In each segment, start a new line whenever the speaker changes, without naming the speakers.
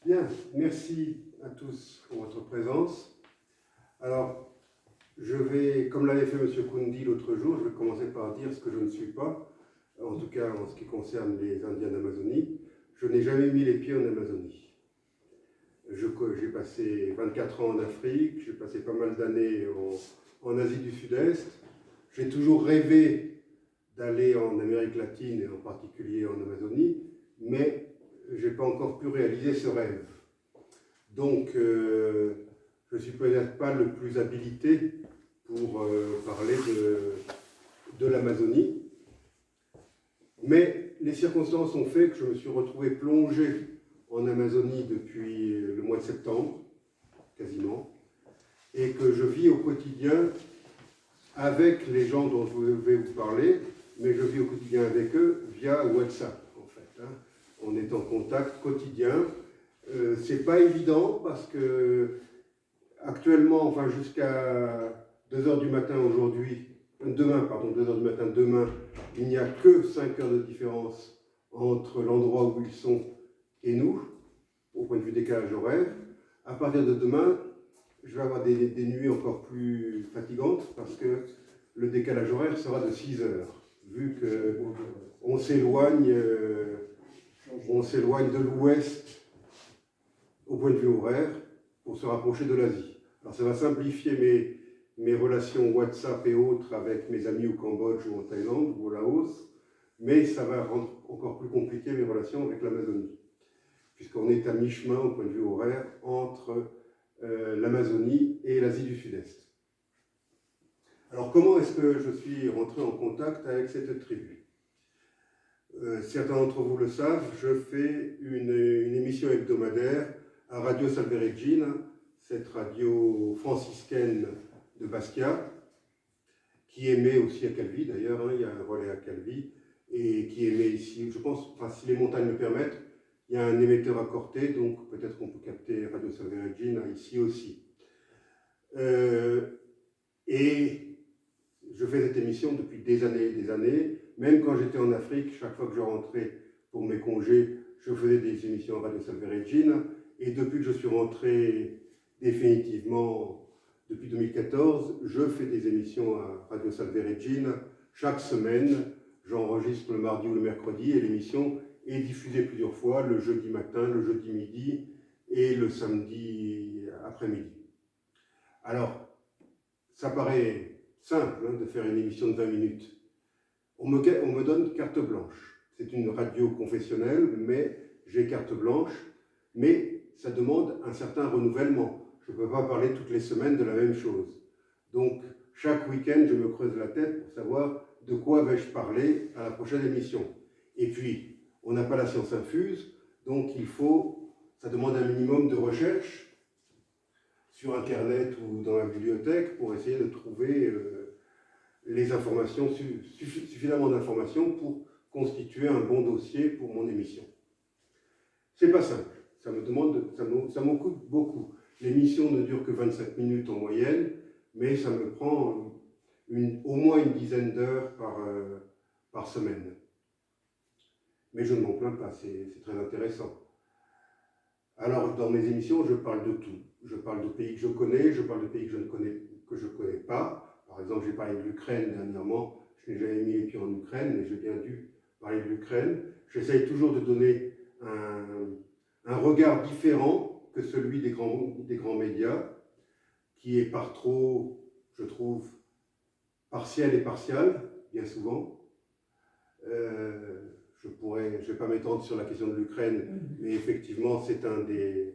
Bien, merci à tous pour votre présence. Alors, je vais, comme l'avait fait M. Koundi l'autre jour, je vais commencer par dire ce que je ne suis pas, en tout cas en ce qui concerne les Indiens d'Amazonie. Je n'ai jamais mis les pieds en Amazonie. J'ai passé 24 ans en Afrique, j'ai passé pas mal d'années en Asie du Sud-Est. J'ai toujours rêvé d'aller en Amérique latine et en particulier en Amazonie, mais je n'ai pas encore pu réaliser ce rêve. Donc, je ne suis peut-être pas le plus habilité pour parler de l'Amazonie, mais les circonstances ont fait que je me suis retrouvé plongé en Amazonie depuis le mois de septembre, quasiment, et que je vis au quotidien avec les gens dont je vais vous parler, mais je vis au quotidien avec eux via WhatsApp, en fait. On est en contact quotidien. C'est pas évident parce que actuellement, enfin jusqu'à 2h du matin aujourd'hui, demain, 2h du matin demain, il n'y a que 5 heures de différence entre l'endroit où ils sont et nous, au point de vue décalage horaire. À partir de demain, je vais avoir des nuits encore plus fatigantes parce que le décalage horaire sera de 6 heures, vu qu'on s'éloigne de l'ouest au point de vue horaire pour se rapprocher de l'Asie. Alors ça va simplifier mes relations WhatsApp et autres avec mes amis au Cambodge ou en Thaïlande ou au Laos, mais ça va rendre encore plus compliqué mes relations avec l'Amazonie, puisqu'on est à mi-chemin au point de vue horaire entre l'Amazonie et l'Asie du Sud-Est. Alors comment est-ce que je suis rentré en contact avec cette tribu ? Certains d'entre vous le savent, je fais une émission hebdomadaire à Radio Salve Regina, cette radio franciscaine de Bastia, qui émet aussi à Calvi d'ailleurs, il y a un relais à Calvi, et qui émet ici, je pense, enfin, si les montagnes le permettent, il y a un émetteur à Corté, donc peut-être qu'on peut capter Radio Salve Regina ici aussi. Et je fais cette émission depuis des années et des années. Même quand j'étais en Afrique, chaque fois que je rentrais pour mes congés, je faisais des émissions à Radio Salve Regina. Et depuis que je suis rentré définitivement, depuis 2014, je fais des émissions à Radio Salve Regina. Chaque semaine, j'enregistre le mardi ou le mercredi et l'émission est diffusée plusieurs fois, le jeudi matin, le jeudi midi et le samedi après-midi. Alors, ça paraît simple de faire une émission de 20 minutes. On me donne carte blanche. C'est une radio confessionnelle, mais j'ai carte blanche. Mais ça demande un certain renouvellement. Je ne peux pas parler toutes les semaines de la même chose. Donc, chaque week-end, je me creuse la tête pour savoir de quoi vais-je parler à la prochaine émission. Et puis, on n'a pas la science infuse, donc ça demande un minimum de recherche sur Internet ou dans la bibliothèque pour essayer de trouver les informations, suffisamment d'informations pour constituer un bon dossier pour mon émission. C'est pas simple, ça m'occupe beaucoup. L'émission ne dure que 25 minutes en moyenne, mais ça me prend au moins une dizaine d'heures par semaine. Mais je ne m'en plains pas, c'est très intéressant. Alors, dans mes émissions, je parle de tout. Je parle de pays que je connais, je parle de pays que je ne connais pas. Par exemple, j'ai parlé de l'Ukraine dernièrement. Je n'ai jamais mis les pieds en Ukraine, mais j'ai bien dû parler de l'Ukraine. J'essaye toujours de donner un regard différent que celui des grands médias, qui est par trop, je trouve, partiel et partial, bien souvent. Je ne vais pas m'étendre sur la question de l'Ukraine, mais effectivement, c'est un des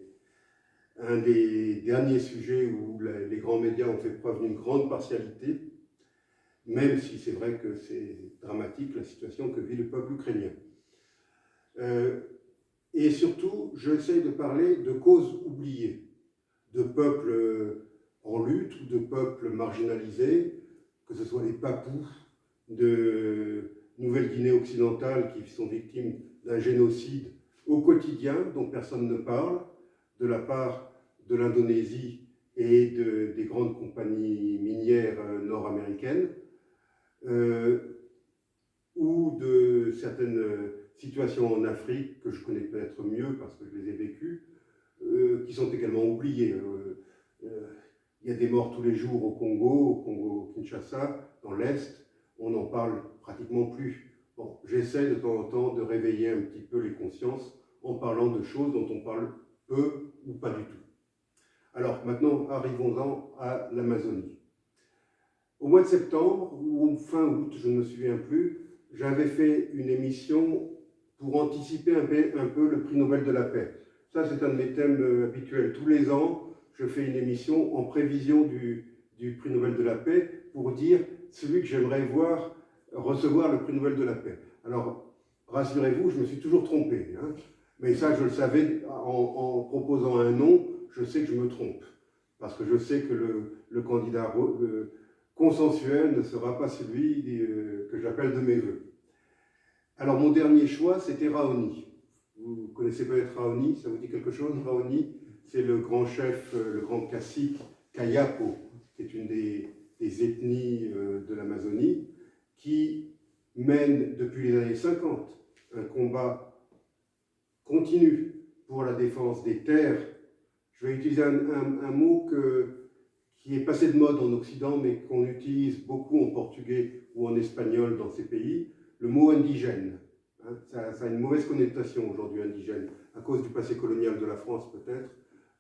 derniers sujets où les grands médias ont fait preuve d'une grande partialité, même si c'est vrai que c'est dramatique la situation que vit le peuple ukrainien. Et surtout, j'essaie de parler de causes oubliées, de peuples en lutte ou de peuples marginalisés, que ce soit les Papous de Nouvelle-Guinée occidentale qui sont victimes d'un génocide au quotidien dont personne ne parle, de la part de l'Indonésie et des grandes compagnies minières nord-américaines, ou de certaines situations en Afrique que je connais peut-être mieux parce que je les ai vécues, qui sont également oubliés. Il y a des morts tous les jours au Congo, Kinshasa, dans l'Est, on n'en parle pratiquement plus. Bon, j'essaie de temps en temps de réveiller un petit peu les consciences en parlant de choses dont on parle peu ou pas du tout. Alors maintenant, arrivons-en à l'Amazonie. Au mois de septembre, ou fin août, je ne me souviens plus, j'avais fait une émission pour anticiper un peu le prix Nobel de la paix. Ça, c'est un de mes thèmes habituels. Tous les ans, je fais une émission en prévision du prix Nobel de la paix pour dire celui que j'aimerais voir recevoir le prix Nobel de la paix. Alors, rassurez-vous, je me suis toujours trompé. Hein, mais ça, je le savais, en proposant un nom, je sais que je me trompe. Parce que je sais que le candidat consensuel ne sera pas celui que j'appelle de mes voeux. Alors, mon dernier choix, c'était Raoni. Vous connaissez peut-être Raoni, ça vous dit quelque chose, Raoni? C'est le grand chef, le grand cacique Kayapo, qui est une des ethnies de l'Amazonie, qui mène depuis les années 50 un combat continu pour la défense des terres. Je vais utiliser un mot qui est passé de mode en Occident, mais qu'on utilise beaucoup en portugais ou en espagnol dans ces pays, le mot indigène. Hein, ça a une mauvaise connotation aujourd'hui, indigène, à cause du passé colonial de la France peut-être.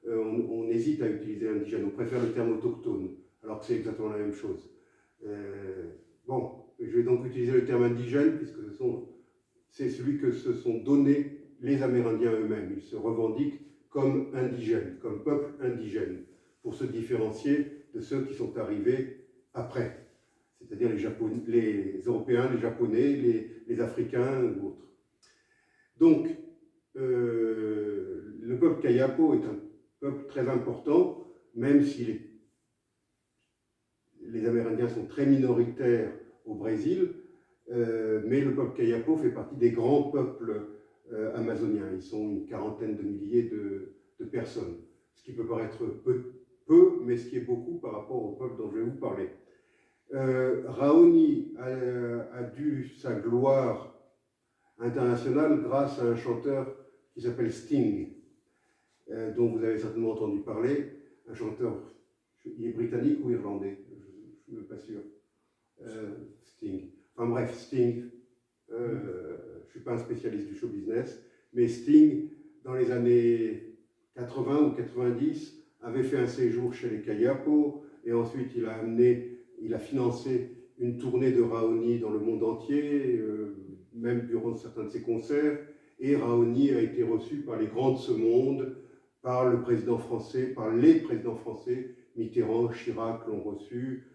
On hésite à utiliser indigène, on préfère le terme autochtone, alors que c'est exactement la même chose. Bon, je vais donc utiliser le terme indigène, puisque c'est celui que se sont donnés les Amérindiens eux-mêmes. Ils se revendiquent comme indigènes, comme peuple indigène, pour se différencier de ceux qui sont arrivés après, c'est-à-dire les Européens, les Japonais, les Africains ou autres. Donc, le peuple Kayapo est un peuple très important, même si les Amérindiens sont très minoritaires au Brésil, mais le peuple Kayapo fait partie des grands peuples amazoniens. Ils sont une quarantaine de milliers de personnes, ce qui peut paraître peu, mais ce qui est beaucoup par rapport au peuple dont je vais vous parler. Raoni a dû sa gloire internationale grâce à un chanteur qui s'appelle Sting, dont vous avez certainement entendu parler, un chanteur, il est britannique ou irlandais, je ne suis pas sûr. Sting. Enfin bref, Sting, je ne suis pas un spécialiste du show business, mais Sting, dans les années 80 ou 90, avait fait un séjour chez les Kayapo, et ensuite il a financé une tournée de Raoni dans le monde entier, même durant certains de ses concerts, et Raoni a été reçu par les grands de ce monde, par le président français, par les présidents français, Mitterrand, Chirac l'ont reçu,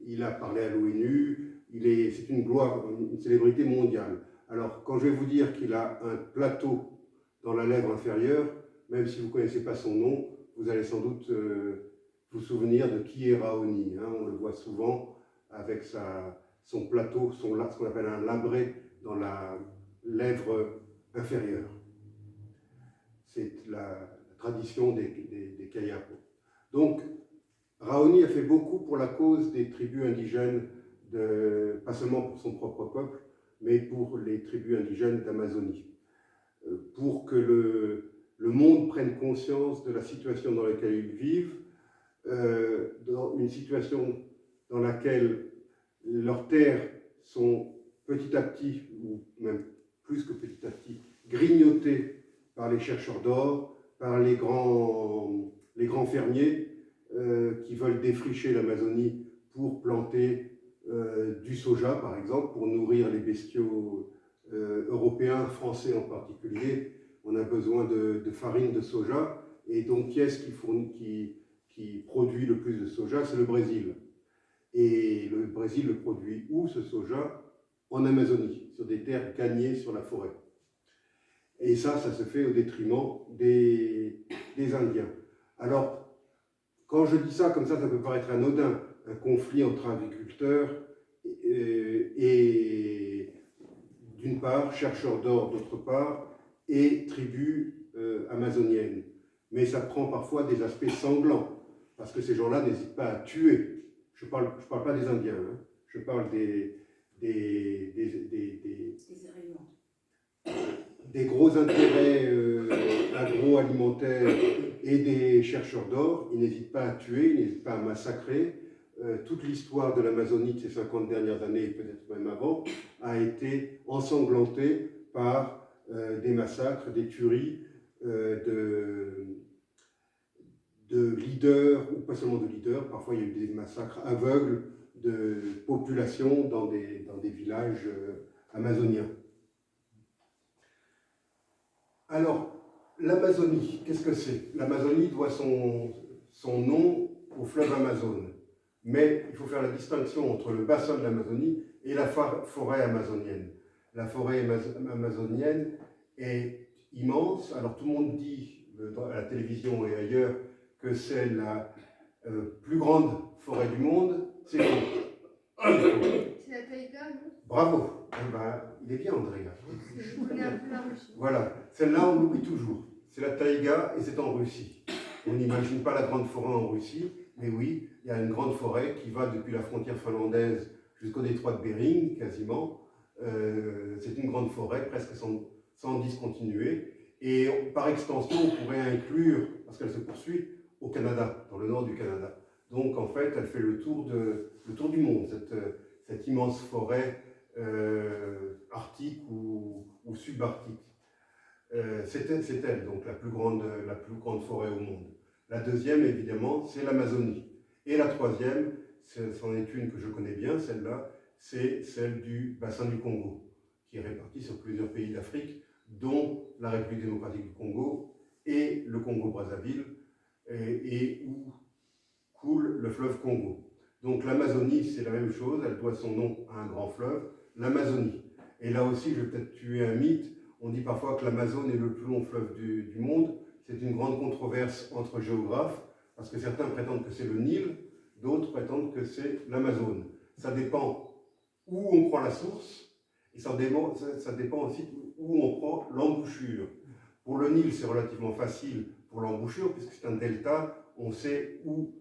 il a parlé à l'ONU, c'est une gloire, une célébrité mondiale. Alors, quand je vais vous dire qu'il a un plateau dans la lèvre inférieure, même si vous ne connaissez pas son nom, vous allez sans doute vous souvenir de qui est Raoni. Hein, on le voit souvent avec son plateau, ce qu'on appelle un labré dans la lèvre inférieure. C'est la tradition des Kayapo. Donc, Raoni a fait beaucoup pour la cause des tribus indigènes, pas seulement pour son propre peuple, mais pour les tribus indigènes d'Amazonie, pour que le monde prenne conscience de la situation dans laquelle ils vivent, dans une situation dans laquelle leurs terres sont petit à petit, ou même plus que petit à petit, grignotées par les chercheurs d'or, par les grands fermiers qui veulent défricher l'Amazonie pour planter du soja, par exemple, pour nourrir les bestiaux européens, français en particulier. On a besoin de farine de soja, et donc qui est-ce qui produit le plus de soja? C'est le Brésil. Et le Brésil le produit où, ce soja? En Amazonie, sur des terres gagnées sur la forêt. Et ça se fait au détriment des Indiens. Alors, quand je dis ça, comme ça peut paraître anodin, un conflit entre agriculteurs et d'une part, chercheurs d'or d'autre part, et tribus amazoniennes. Mais ça prend parfois des aspects sanglants, parce que ces gens-là n'hésitent pas à tuer. Je parle pas des Indiens, hein. Je parle des gros intérêts canons alimentaires et des chercheurs d'or. Ils n'hésitent pas à tuer, ils n'hésitent pas à massacrer. Toute l'histoire de l'Amazonie de ces 50 dernières années, peut-être même avant, a été ensanglantée par des massacres, des tueries de leaders, ou pas seulement de leaders, parfois il y a eu des massacres aveugles de populations dans des villages amazoniens. Alors, l'Amazonie, qu'est-ce que c'est? L'Amazonie doit son nom au fleuve Amazone. Mais il faut faire la distinction entre le bassin de l'Amazonie et la forêt amazonienne. La forêt amazonienne est immense. Alors tout le monde dit à la télévision et ailleurs que c'est la plus grande forêt du monde. C'est faux.
C'est la taïga, non?
Bravo. Eh ben, il est bien, Andrea.
On est un peu la Russie.
Voilà. Celle-là, on l'oublie toujours. C'est la taïga et c'est en Russie. On n'imagine pas la grande forêt en Russie, mais oui, il y a une grande forêt qui va depuis la frontière finlandaise jusqu'au détroit de Bering, quasiment. C'est une grande forêt, presque sans discontinuer. Et par extension, on pourrait inclure, parce qu'elle se poursuit, au Canada, dans le nord du Canada. Donc en fait, elle fait le tour du monde, cette immense forêt arctique ou subarctique. C'est elle, donc la plus grande forêt au monde. La deuxième, évidemment, c'est l'Amazonie. Et la troisième, c'en est une que je connais bien, celle-là, c'est celle du bassin du Congo, qui est répartie sur plusieurs pays d'Afrique, dont la République démocratique du Congo et le Congo-Brazzaville, et où coule le fleuve Congo. Donc l'Amazonie, c'est la même chose, elle doit son nom à un grand fleuve, l'Amazonie. Et là aussi, je vais peut-être tuer un mythe, on dit parfois que l'Amazone est le plus long fleuve du monde. C'est une grande controverse entre géographes, parce que certains prétendent que c'est le Nil, d'autres prétendent que c'est l'Amazone. Ça dépend où on prend la source, et ça dépend aussi où on prend l'embouchure. Pour le Nil, c'est relativement facile pour l'embouchure, puisque c'est un delta, on sait où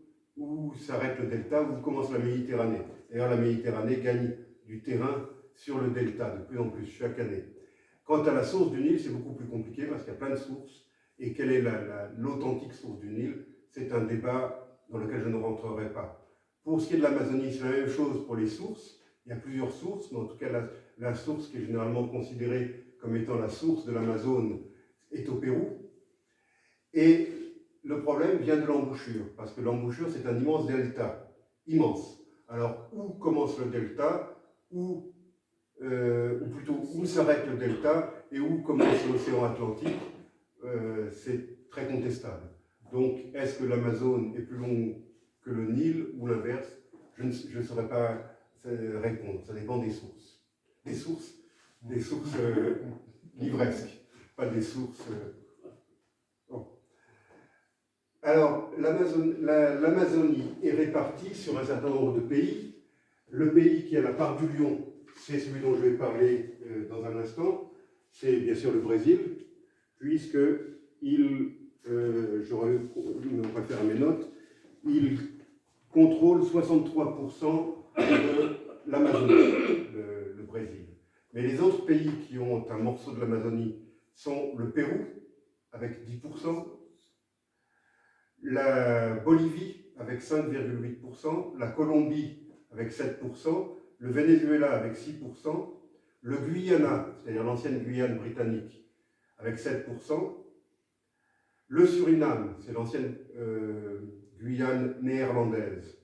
s'arrête le delta, où commence la Méditerranée. D'ailleurs, la Méditerranée gagne du terrain sur le delta, de plus en plus, chaque année. Quant à la source du Nil, c'est beaucoup plus compliqué, parce qu'il y a plein de sources, et quelle est l'authentique source du Nil? C'est un débat dans lequel je ne rentrerai pas. Pour ce qui est de l'Amazonie, c'est la même chose pour les sources. Il y a plusieurs sources, mais en tout cas, la source qui est généralement considérée comme étant la source de l'Amazone est au Pérou. Et le problème vient de l'embouchure, parce que l'embouchure, c'est un immense delta, immense. Alors, où commence le delta, ou plutôt où s'arrête le delta, et où commence l'océan Atlantique, c'est très contestable. Donc, est-ce que l'Amazone est plus long que le Nil, ou l'inverse? Je ne saurais pas répondre, ça dépend des sources. Des sources livresques, pas des sources... Bon. Alors, l'Amazonie est répartie sur un certain nombre de pays. Le pays qui a la part du lion, c'est celui dont je vais parler dans un instant. C'est bien sûr le Brésil, puisque je me réfère à mes notes, il contrôle 63% de l'Amazonie, le Brésil. Mais les autres pays qui ont un morceau de l'Amazonie sont le Pérou, avec 10%, la Bolivie, avec 5,8%, la Colombie, avec 7%, le Venezuela, avec 6%, le Guyana, c'est-à-dire l'ancienne Guyane britannique, avec 7%, le Suriname, c'est l'ancienne Guyane néerlandaise,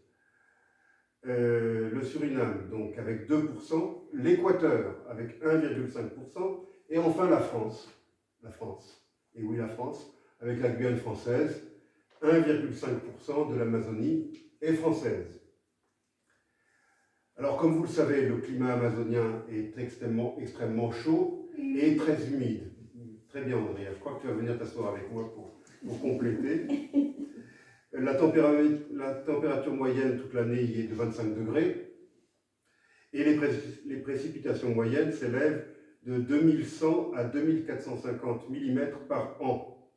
le Suriname, donc avec 2%, l'Équateur, avec 1,5%, et enfin la France, et oui la France, avec la Guyane française, 1,5% de l'Amazonie est française. Alors comme vous le savez, le climat amazonien est extrêmement chaud et très humide. Très bien Andrea, je crois que tu vas venir t'asseoir avec moi pour compléter. La température moyenne toute l'année y est de 25 degrés et les précipitations moyennes s'élèvent de 2100 à 2450 mm par an,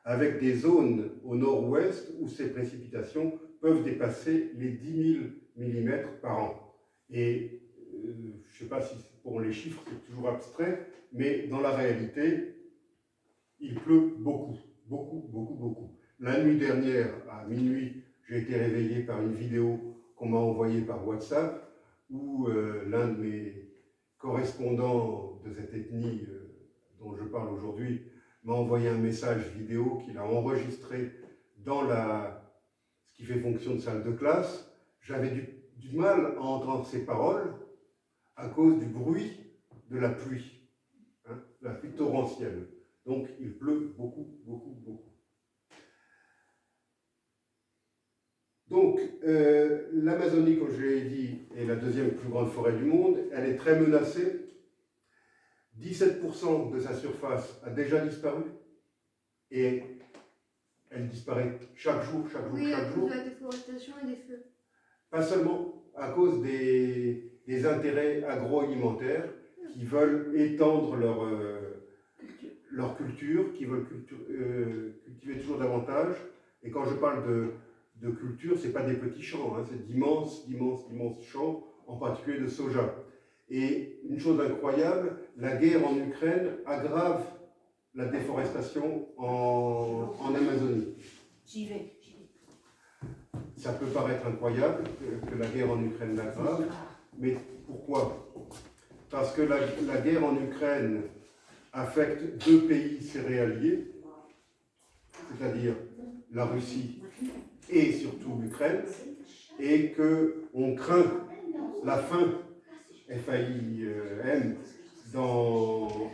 avec des zones au nord-ouest où ces précipitations peuvent dépasser les 10 000 mm par an. Et je ne sais pas si pour les chiffres c'est toujours abstrait, mais dans la réalité, il pleut beaucoup, beaucoup, beaucoup, beaucoup. La nuit dernière, à minuit, j'ai été réveillé par une vidéo qu'on m'a envoyée par WhatsApp, où l'un de mes correspondants de cette ethnie dont je parle aujourd'hui m'a envoyé un message vidéo qu'il a enregistré dans ce qui fait fonction de salle de classe. J'avais du mal à entendre ces paroles à cause du bruit de la pluie, hein, la pluie torrentielle. Donc il pleut beaucoup, beaucoup, beaucoup. Donc l'Amazonie, comme je l'ai dit, est la deuxième plus grande forêt du monde. Elle est très menacée. 17% de sa surface a déjà disparu et elle disparaît chaque jour, chaque jour,
Oui, à
chaque
cause
jour.
de la déforestation et des feux.
Pas seulement à cause des intérêts agroalimentaires qui veulent étendre leur culture, qui veulent cultiver toujours davantage. Et quand je parle de culture, ce n'est pas des petits champs, hein, c'est d'immenses, immenses, immenses champs, en particulier de soja. Et une chose incroyable, la guerre en Ukraine aggrave la déforestation en Amazonie.
J'y vais.
Ça peut paraître incroyable que la guerre en Ukraine l'aggrave, mais pourquoi? Parce que la guerre en Ukraine affecte deux pays céréaliers, c'est-à-dire la Russie et surtout l'Ukraine, et qu'on craint la faim, FAIN, dans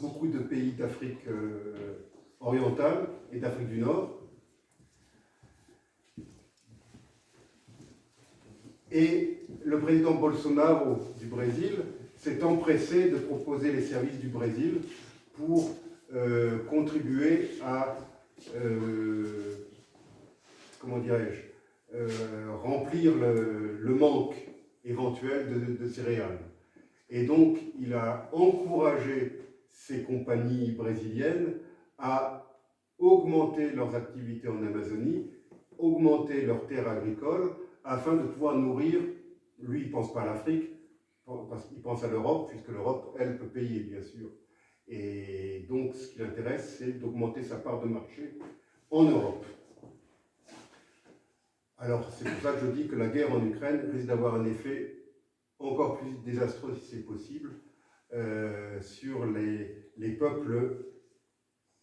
beaucoup de pays d'Afrique orientale et d'Afrique du Nord. Et le président Bolsonaro du Brésil s'est empressé de proposer les services du Brésil pour contribuer à, comment dirais-je, remplir le manque éventuel de céréales. Et donc, il a encouragé ces compagnies brésiliennes à augmenter leurs activités en Amazonie, augmenter leurs terres agricoles, afin de pouvoir nourrir, lui il ne pense pas à l'Afrique, parce qu'il pense à l'Europe, puisque l'Europe, elle, peut payer, bien sûr. Et donc, ce qui l'intéresse, c'est d'augmenter sa part de marché en Europe. Alors, c'est pour ça que je dis que la guerre en Ukraine risque d'avoir un effet encore plus désastreux, si c'est possible, sur les peuples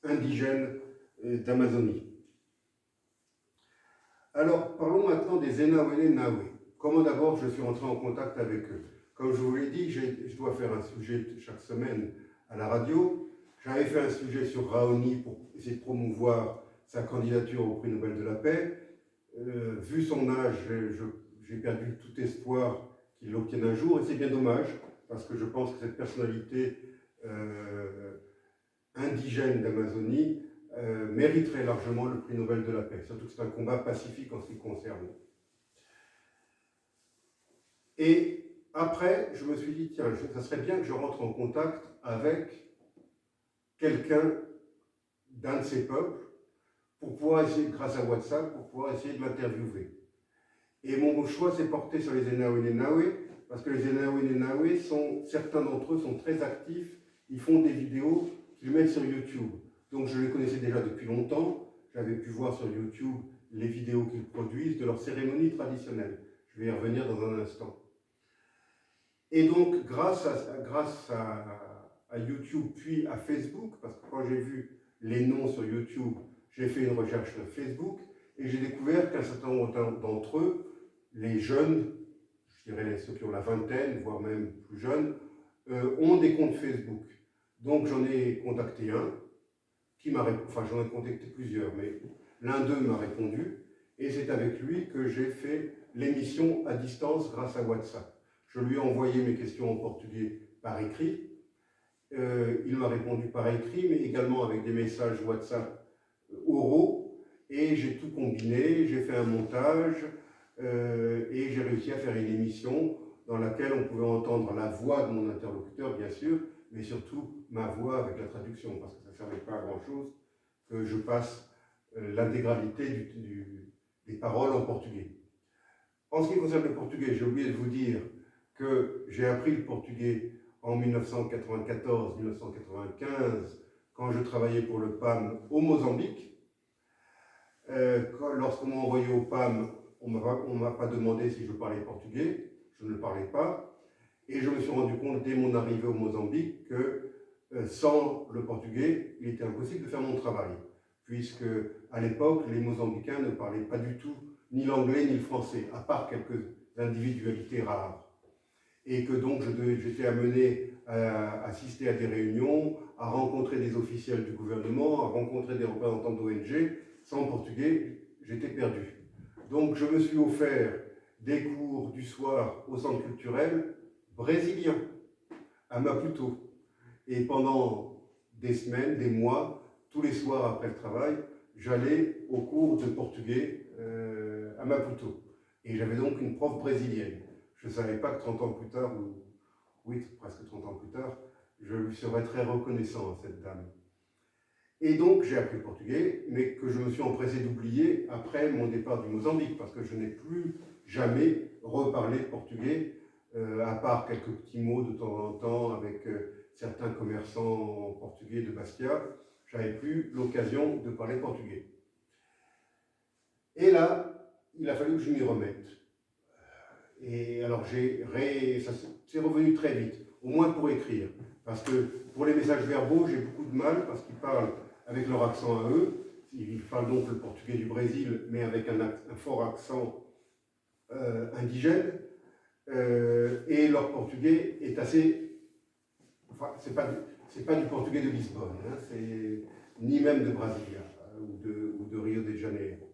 indigènes d'Amazonie. Alors, parlons maintenant des Enawe-Nawe. Comment d'abord je suis entré en contact avec eux? Comme je vous l'ai dit, je dois faire un sujet chaque semaine à la radio. J'avais fait un sujet sur Raoni pour essayer de promouvoir sa candidature au prix Nobel de la paix. Vu son âge, j'ai perdu tout espoir qu'il l'obtienne un jour, et c'est bien dommage, parce que je pense que cette personnalité indigène d'Amazonie mériterait largement le prix Nobel de la paix, surtout que c'est un combat pacifique en ce qui concerne. Et après, je me suis dit, tiens, ça serait bien que je rentre en contact avec quelqu'un d'un de ces peuples, pour pouvoir essayer, grâce à WhatsApp, pour pouvoir essayer de l'interviewer. Et mon choix s'est porté sur les Enawe-Nawe, parce que les Enawe-Nawe, certains d'entre eux sont très actifs, ils font des vidéos qu'ils mettent sur YouTube. Donc je les connaissais déjà depuis longtemps, j'avais pu voir sur YouTube les vidéos qu'ils produisent de leurs cérémonies traditionnelles. Je vais y revenir dans un instant. Et donc grâce à YouTube, puis à Facebook, parce que quand j'ai vu les noms sur YouTube, j'ai fait une recherche sur Facebook, et j'ai découvert qu'un certain nombre d'entre eux, les jeunes, je dirais ceux qui ont la vingtaine, voire même plus jeunes, ont des comptes Facebook. Donc j'en ai contacté un, j'en ai contacté plusieurs, mais l'un d'eux m'a répondu, et c'est avec lui que j'ai fait l'émission à distance grâce à WhatsApp. Je lui ai envoyé mes questions en portugais par écrit, il m'a répondu par écrit, mais également avec des messages WhatsApp oraux, et j'ai tout combiné, j'ai fait un montage, et j'ai réussi à faire une émission dans laquelle on pouvait entendre la voix de mon interlocuteur, bien sûr, mais surtout ma voix avec la traduction, parce que ça ne servait pas à grand-chose que je passe l'intégralité des paroles en portugais. En ce qui concerne le portugais, j'ai oublié de vous dire que j'ai appris le portugais en 1994-1995, quand je travaillais pour le PAM au Mozambique. Lorsqu'on m'a envoyé au PAM, on ne m'a pas demandé si je parlais portugais, je ne le parlais pas. Et je me suis rendu compte dès mon arrivée au Mozambique que sans le portugais, il était impossible de faire mon travail, puisque à l'époque, les Mozambicains ne parlaient pas du tout ni l'anglais ni le français, à part quelques individualités rares. Et que donc j'étais amené à assister à des réunions, à rencontrer des officiels du gouvernement, à rencontrer des représentants d'ONG. Sans portugais, j'étais perdu. Donc je me suis offert des cours du soir au centre culturel brésilien, à Maputo. Et pendant des semaines, des mois, tous les soirs après le travail, j'allais au cours de portugais à Maputo. Et j'avais donc une prof brésilienne. Je ne savais pas que 30 ans plus tard, ou oui, presque 30 ans plus tard, je lui serais très reconnaissant à cette dame. Et donc j'ai appris le portugais, mais que je me suis empressé d'oublier après mon départ du Mozambique, parce que je n'ai plus jamais reparlé portugais, à part quelques petits mots de temps en temps avec certains commerçants portugais de Bastia. Je n'avais plus l'occasion de parler portugais. Et là, il a fallu que je m'y remette. Et alors c'est revenu très vite, au moins pour écrire, parce que pour les messages verbaux, j'ai beaucoup de mal, parce qu'ils parlent avec leur accent à eux. Ils parlent donc le portugais du Brésil, mais avec un fort accent indigène. Et leur portugais est assez... Enfin, c'est pas du portugais de Lisbonne, hein, ni même de Brasilia ou de Rio de Janeiro.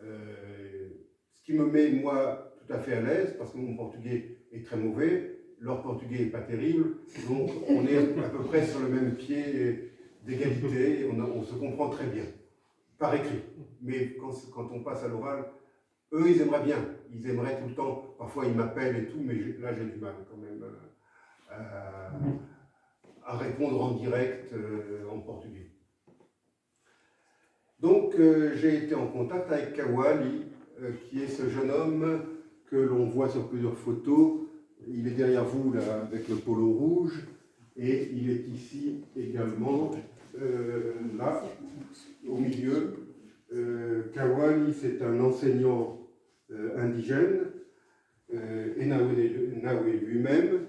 Ce qui me met, moi, tout à fait à l'aise, parce que mon portugais est très mauvais, leur portugais n'est pas terrible, donc on est à peu près sur le même pied d'égalité, on se comprend très bien, par écrit. Mais quand on passe à l'oral, eux, ils aimeraient bien, ils aimeraient tout le temps, parfois ils m'appellent et tout, mais là j'ai du mal quand même à répondre en direct en portugais. Donc j'ai été en contact avec Kawali, qui est ce jeune homme que l'on voit sur plusieurs photos. Il est derrière vous là avec le polo rouge, et il est ici également, là, au milieu. Kawali, c'est un enseignant indigène, Enawe lui-même.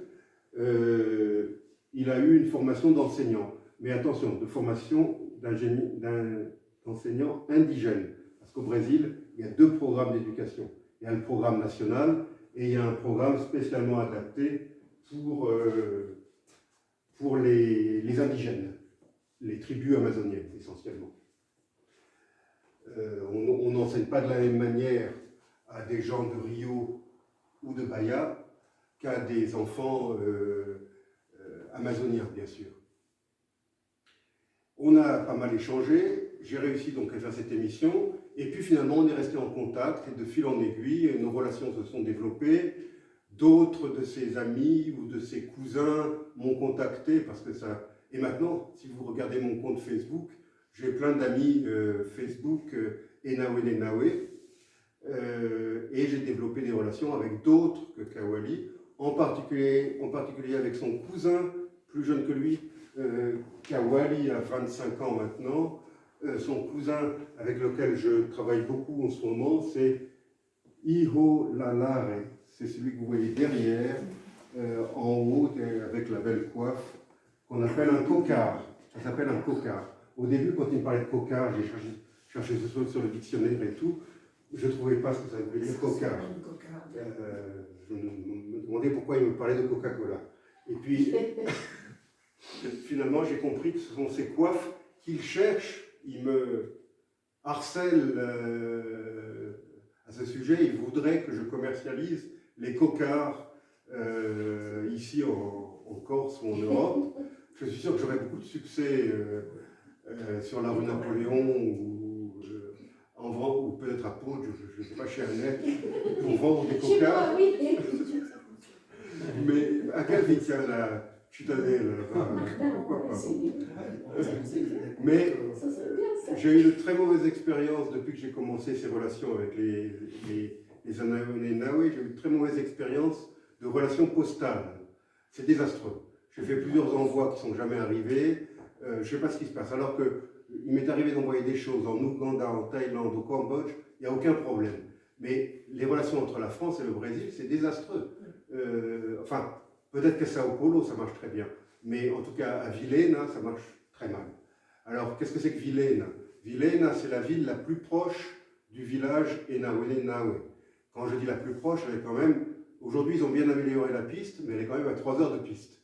Il a eu une formation d'enseignant, mais attention, de formation d'enseignant indigène, parce qu'au Brésil, il y a deux programmes d'éducation. Il y a le programme national et il y a un programme spécialement adapté pour les indigènes, les tribus amazoniennes essentiellement. On n'enseigne pas de la même manière à des gens de Rio ou de Bahia qu'à des enfants amazoniens, bien sûr. On a pas mal échangé, j'ai réussi donc à faire cette émission, et puis finalement on est resté en contact, et de fil en aiguille, nos relations se sont développées. D'autres de ses amis ou de ses cousins m'ont contacté, parce que ça... Et maintenant, si vous regardez mon compte Facebook, j'ai plein d'amis Facebook Enawe, et j'ai développé des relations avec d'autres que Kawali, en particulier avec son cousin, plus jeune que lui. Kawali a 25 ans maintenant. Son cousin avec lequel je travaille beaucoup en ce moment, c'est Iho Lalare. C'est celui que vous voyez derrière, en haut, avec la belle coiffe, qu'on appelle un cocard. Ça s'appelle un cocard. Au début, quand il me parlait de cocard, j'ai cherché ce truc sur le dictionnaire et tout. Je ne trouvais pas ce que ça voulait dire cocard. Je me demandais pourquoi il me parlait de Coca-Cola. Et puis, finalement, j'ai compris que ce sont ces coiffes qu'il cherche. Il me harcèle à ce sujet. Il voudrait que je commercialise les cocards ici en Corse ou en Europe. Je suis sûr que j'aurai beaucoup de succès sur la rue Napoléon ou peut-être à Pau, je ne sais pas, chez Annette, pour vendre des cocards. Mais à quel vite la cittadelle, pourquoi pas. Mais j'ai eu de très mauvaises expériences depuis que j'ai commencé ces relations avec les Anawe. J'ai eu de très mauvaises expériences de relations postales. C'est désastreux. J'ai fait plusieurs envois qui ne sont jamais arrivés. Je ne sais pas ce qui se passe. Alors qu'il m'est arrivé d'envoyer des choses en Ouganda, en Thaïlande, au Cambodge, il n'y a aucun problème. Mais les relations entre la France et le Brésil, c'est désastreux. Enfin, peut-être qu'à Sao Paulo, ça marche très bien. Mais en tout cas, à Vilhena, ça marche très mal. Alors, qu'est-ce que c'est que Vilhena? Vilhena, c'est la ville la plus proche du village Enawe. Quand je dis la plus proche, elle est quand même... Aujourd'hui, ils ont bien amélioré la piste, mais elle est quand même à 3 heures de piste.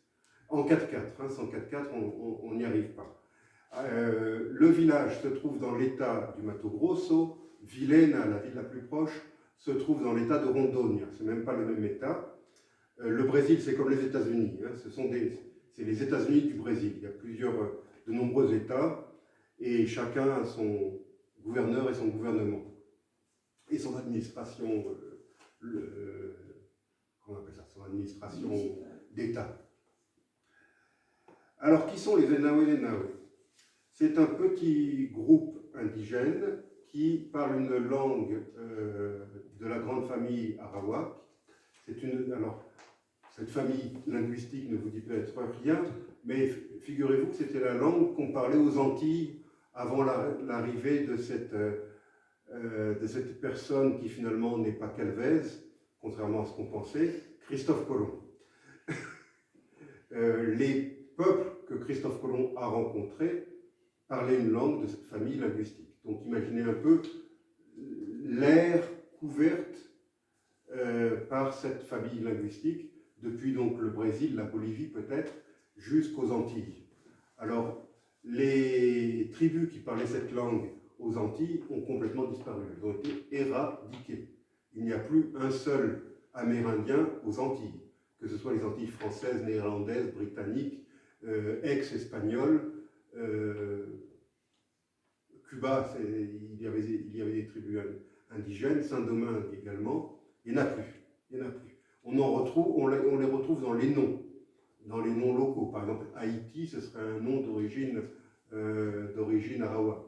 En 4x4, hein, sans 4x4, on n'y arrive pas. Le village se trouve dans l'état du Mato Grosso. Vilhena, la ville la plus proche, se trouve dans l'état de Rondônia. C'est même pas le même état. Le Brésil, c'est comme les États-Unis. Hein, c'est les États-Unis du Brésil. Il y a de nombreux États, et chacun a son gouverneur et son gouvernement. Et son administration, comment on appelle ça, son administration d'État. Alors, qui sont les Enawe? C'est un petit groupe indigène qui parle une langue de la grande famille arawak. Alors, cette famille linguistique ne vous dit peut-être rien, mais figurez-vous que c'était la langue qu'on parlait aux Antilles avant l'arrivée de cette personne qui finalement n'est pas Calvez, contrairement à ce qu'on pensait, Christophe Colomb. Les peuples que Christophe Colomb a rencontrés parlaient une langue de cette famille linguistique. Donc imaginez un peu l'aire couverte par cette famille linguistique, depuis donc le Brésil, la Bolivie peut-être, jusqu'aux Antilles. Alors, les tribus qui parlaient cette langue aux Antilles ont complètement disparu. Elles ont été éradiquées. Il n'y a plus un seul Amérindien aux Antilles, que ce soit les Antilles françaises, néerlandaises, britanniques, ex-espagnoles, Cuba, il y avait des tribus indigènes, Saint-Domingue également. Il n'y en a plus. On les retrouve dans les noms locaux. Par exemple, Haïti, ce serait un nom d'origine arawak,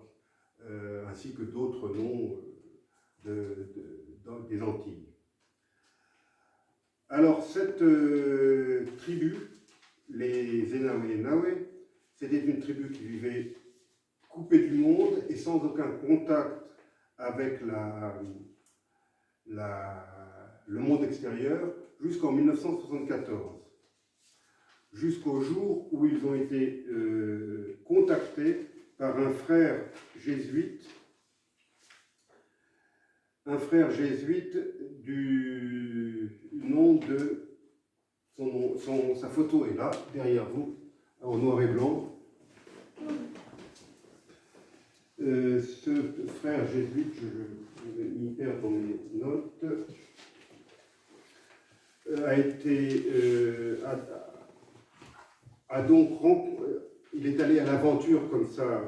ainsi que d'autres noms des Antilles. Alors, cette tribu, les Enawe, c'était une tribu qui vivait coupée du monde et sans aucun contact avec le monde extérieur jusqu'en 1974. Jusqu'au jour où ils ont été contactés par un frère jésuite du nom de sa photo est là, derrière vous, en noir et blanc. Ce frère jésuite, je vais m'y perdre dans mes notes, il est allé à l'aventure comme ça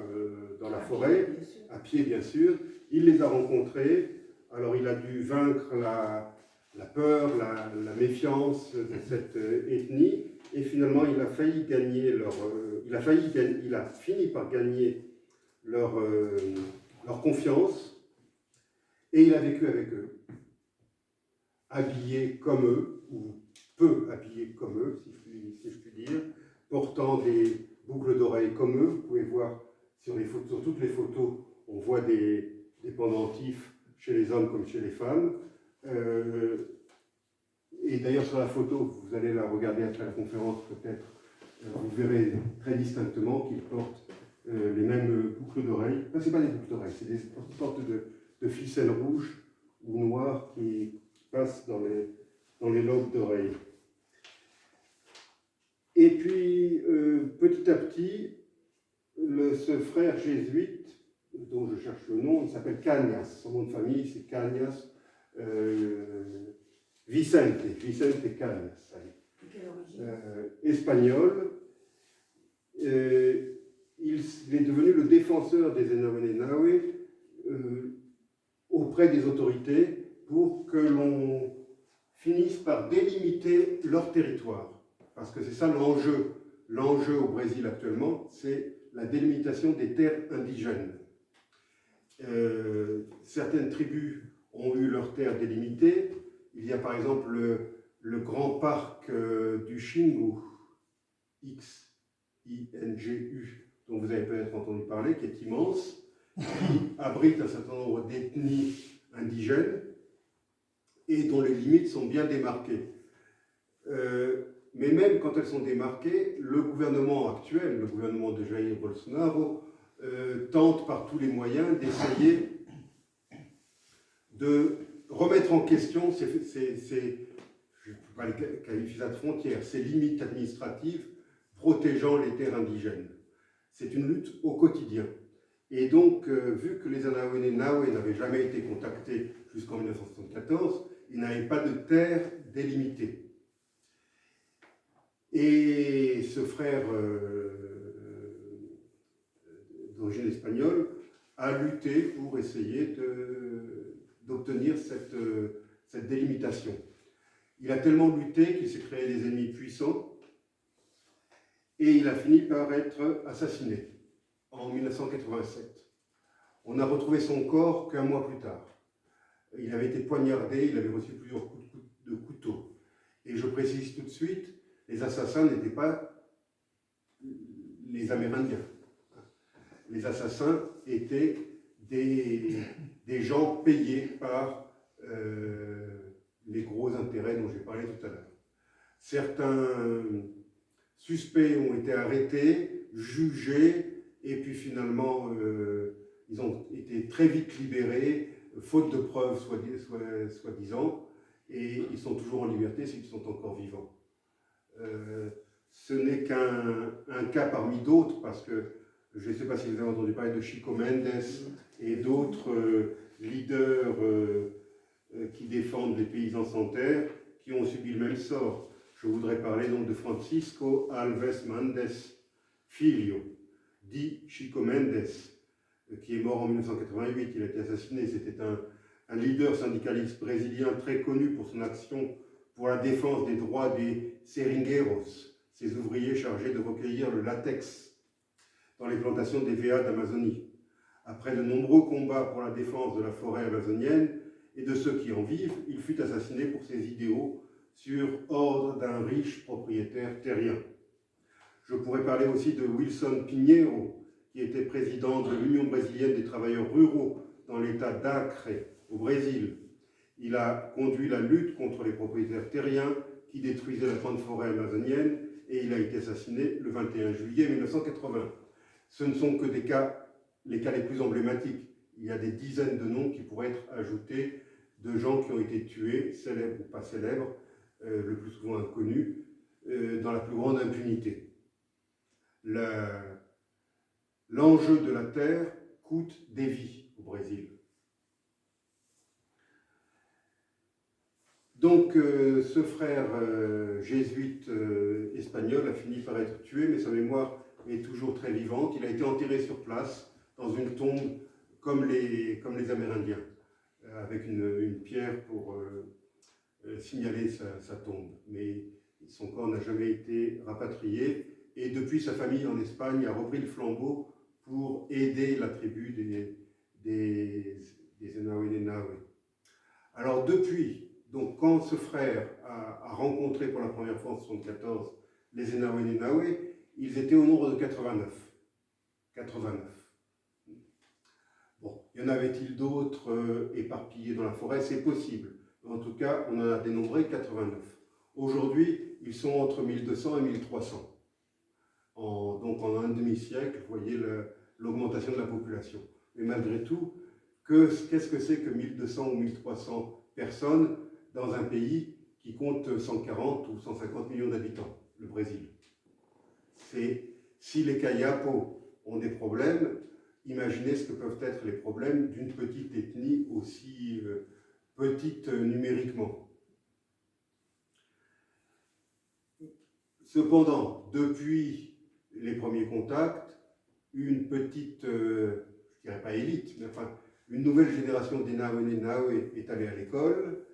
dans la forêt, à pied bien sûr. Il les a rencontrés. Alors il a dû vaincre la peur, la méfiance de cette ethnie, et finalement il a fini par gagner leur confiance, et il a vécu avec eux, habillé comme eux, ou peu habillé comme eux, si je puis dire, portant des boucles d'oreilles comme eux. Vous pouvez voir sur toutes les photos, on voit des pendentifs chez les hommes comme chez les femmes. Et d'ailleurs sur la photo, vous allez la regarder après la conférence peut-être, vous verrez très distinctement qu'ils portent les mêmes boucles d'oreilles. Enfin, ce n'est pas des boucles d'oreilles, c'est des sortes de ficelles rouges ou noires qui passent dans les lobes d'oreilles. Et puis, petit à petit, ce frère jésuite, dont je cherche le nom, il s'appelle Cañas. Son nom de famille, c'est Cañas Vicente Cañas. Espagnol. Il est devenu le défenseur des Enawe auprès des autorités pour que l'on finisse par délimiter leur territoire. Parce que c'est ça l'enjeu. L'enjeu au Brésil actuellement, c'est la délimitation des terres indigènes. Certaines tribus ont eu leurs terres délimitées. Il y a par exemple le grand parc du Xingu, Xingu, dont vous avez peut-être entendu parler, qui est immense, qui abrite un certain nombre d'ethnies indigènes et dont les limites sont bien démarquées. Mais même quand elles sont démarquées, le gouvernement actuel, le gouvernement de Jair Bolsonaro, tente par tous les moyens d'essayer de remettre en question je ne peux pas les qualifier ça de frontières, ces limites administratives protégeant les terres indigènes. C'est une lutte au quotidien. Et donc, vu que les Anahawéné-Nahawé n'avaient jamais été contactés jusqu'en 1974, ils n'avaient pas de terre délimitée. Et ce frère d'origine espagnole a lutté pour essayer d'obtenir cette délimitation. Il a tellement lutté qu'il s'est créé des ennemis puissants et il a fini par être assassiné en 1987. On a retrouvé son corps qu'un mois plus tard. Il avait été poignardé, il avait reçu plusieurs coups de couteau. Et je précise tout de suite, les assassins n'étaient pas les Amérindiens. Les assassins étaient des gens payés par les gros intérêts dont j'ai parlé tout à l'heure. Certains suspects ont été arrêtés, jugés, et puis finalement, ils ont été très vite libérés, faute de preuves soi-disant, et ils sont toujours en liberté s'ils sont encore vivants. Ce n'est qu'un cas parmi d'autres, parce que je ne sais pas si vous avez entendu parler de Chico Mendes et d'autres leaders qui défendent les paysans sans terre, qui ont subi le même sort. Je voudrais parler donc de Francisco Alves Mendes Filho, dit Chico Mendes, qui est mort en 1988. Il a été assassiné. C'était un leader syndicaliste brésilien très connu pour son action pour la défense des droits des seringueiros, ces ouvriers chargés de recueillir le latex dans les plantations d'EVA d'Amazonie. Après de nombreux combats pour la défense de la forêt amazonienne et de ceux qui en vivent, il fut assassiné pour ses idéaux sur ordre d'un riche propriétaire terrien. Je pourrais parler aussi de Wilson Pinheiro, qui était président de l'Union brésilienne des travailleurs ruraux dans l'État d'Acre, au Brésil. Il a conduit la lutte contre les propriétaires terriens qui détruisaient la grande forêt amazonienne et il a été assassiné le 21 juillet 1980. Ce ne sont que les cas les plus emblématiques. Il y a des dizaines de noms qui pourraient être ajoutés de gens qui ont été tués, célèbres ou pas célèbres, le plus souvent inconnus, dans la plus grande impunité. L'enjeu de la terre coûte des vies au Brésil. Donc, ce frère jésuite espagnol a fini par être tué, mais sa mémoire est toujours très vivante. Il a été enterré sur place, dans une tombe comme les Amérindiens, avec une pierre pour signaler sa tombe. Mais son corps n'a jamais été rapatrié, et depuis, sa famille en Espagne a repris le flambeau pour aider la tribu des Anahawéné-Nahawé. Alors, depuis, donc, quand ce frère a rencontré pour la première fois en 1974 les Anahawéné-Nahawé, ils étaient au nombre de 89. 89. Bon, y en avait-il d'autres éparpillés dans la forêt? C'est possible. En tout cas, on en a dénombré 89. Aujourd'hui, ils sont entre 1200 et 1300. Donc en un demi-siècle, vous voyez l'augmentation de la population. Mais malgré tout, qu'est-ce que c'est que 1200 ou 1300 personnes dans un pays qui compte 140 ou 150 millions d'habitants, le Brésil? Si les Kayapos ont des problèmes, imaginez ce que peuvent être les problèmes d'une petite ethnie aussi petite numériquement. Cependant, depuis les premiers contacts, une petite, je ne dirais pas élite, mais enfin, une nouvelle génération d'Anahawéné-Nahawé est allée à l'école,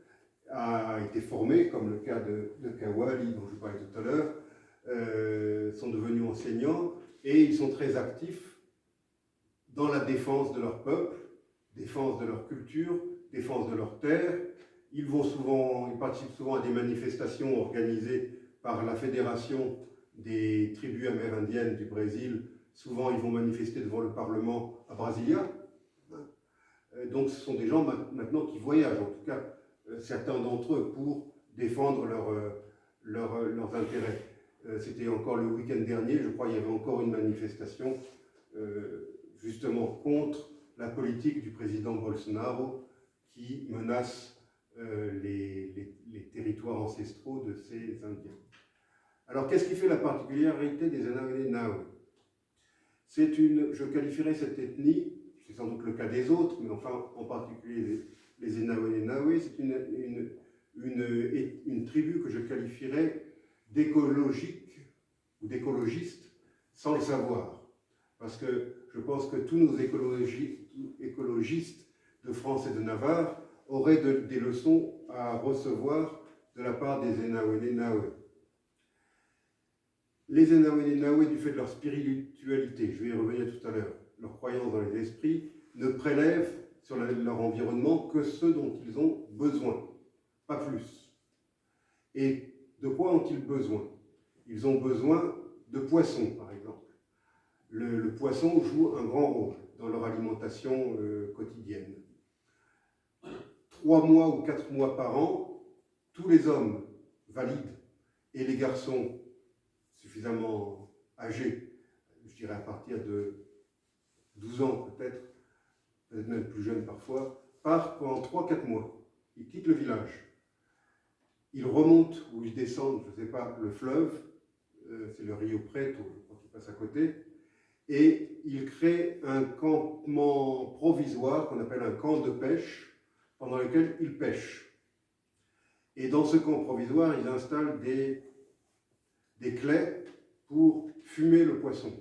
a été formée, comme le cas de Kawali, dont je parlais tout à l'heure, sont devenus enseignants, et ils sont très actifs dans la défense de leur peuple, défense de leur culture, défense de leur terre. Ils participent souvent à des manifestations organisées par la Fédération des tribus amérindiennes du Brésil. Souvent, ils vont manifester devant le Parlement à Brasilia. Donc, ce sont des gens maintenant qui voyagent, en tout cas, certains d'entre eux, pour défendre leurs intérêts. C'était encore le week-end dernier, je crois, il y avait encore une manifestation justement contre la politique du président Bolsonaro qui menace les territoires ancestraux de ces Indiens. Alors, qu'est-ce qui fait la particularité des Anawene-Nawe? Je qualifierais cette ethnie, c'est sans doute le cas des autres, mais enfin, en particulier les Anawene-Nawe, c'est une tribu que je qualifierais d'écologique ou d'écologiste sans le savoir. Parce que je pense que tous nos écologistes de France et de Navarre auraient des leçons à recevoir de la part des Anawene-Nawe. Les Anawene-Nawe, du fait de leur spiritualité, je vais y revenir tout à l'heure, leur croyance dans les esprits, ne prélèvent sur leur environnement que ce dont ils ont besoin, pas plus. Et de quoi ont-ils besoin? Ils ont besoin de poissons, par exemple. Le poisson joue un grand rôle dans leur alimentation quotidienne. 3 mois ou 4 mois par an, tous les hommes valides et les garçons suffisamment âgés, je dirais à partir de 12 ans peut-être même plus jeunes parfois, partent pendant 3-4 mois. Ils quittent le village. Ils remontent ou ils descendent, je ne sais pas, le fleuve, c'est le Rio Preto, je crois qu'il passe à côté, et ils créent un campement provisoire qu'on appelle un camp de pêche, pendant lequel ils pêchent. Et dans ce camp provisoire, ils installent des claies pour fumer le poisson.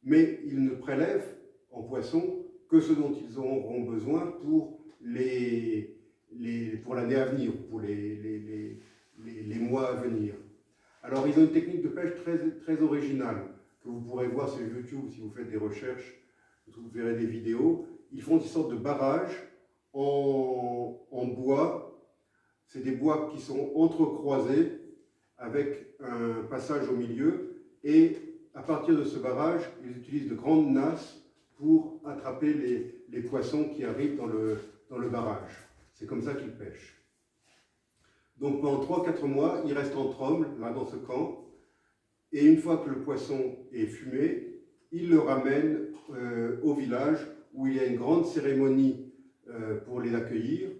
Mais ils ne prélèvent en poisson que ce dont ils auront besoin pour l'année à venir, pour les mois à venir. Alors, ils ont une technique de pêche très, très originale, que vous pourrez voir sur YouTube si vous faites des recherches, vous verrez des vidéos. Ils font une sorte de barrage en bois. C'est des bois qui sont entrecroisés avec un passage au milieu, et à partir de ce barrage, ils utilisent de grandes nasses pour attraper les poissons qui arrivent dans le barrage. C'est comme ça qu'ils pêchent. Donc pendant 3-4 mois, ils restent entre hommes, là dans ce camp, et une fois que le poisson est fumé, ils le ramènent au village où il y a une grande cérémonie pour les accueillir,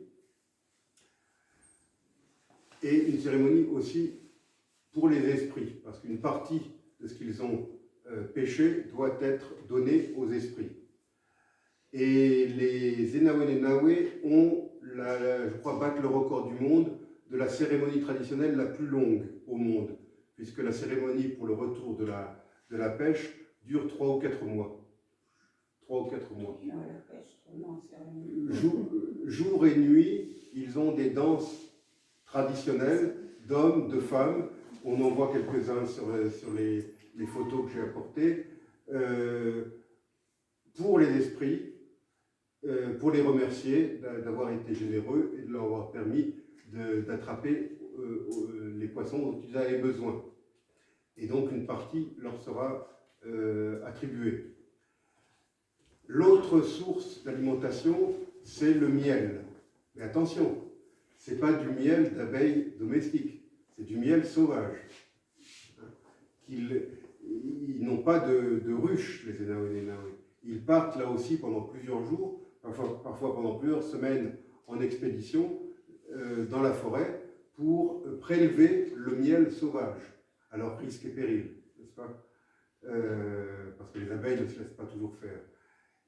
et une cérémonie aussi pour les esprits, parce qu'une partie de ce qu'ils ont pêché doit être donnée aux esprits. Et les Anawene-Nawe ont, je crois, battent le record du monde de la cérémonie traditionnelle la plus longue au monde, puisque la cérémonie pour le retour de la pêche dure 3 ou 4 mois. 3 ou 4 mois. Jour et nuit, ils ont des danses traditionnelles d'hommes, de femmes. On en voit quelques-uns sur les photos que j'ai apportées. Pour les esprits, pour les remercier d'avoir été généreux et de leur avoir permis d'attraper les poissons dont ils avaient besoin. Et donc une partie leur sera attribuée. L'autre source d'alimentation, c'est le miel. Mais attention, ce n'est pas du miel d'abeilles domestiques, c'est du miel sauvage. Ils n'ont pas de ruches, les Anawene-Nawe. Ils partent là aussi pendant plusieurs jours, parfois pendant plusieurs semaines en expédition dans la forêt pour prélever le miel sauvage, à leur risque et péril, n'est-ce pas? Parce que les abeilles ne se laissent pas toujours faire.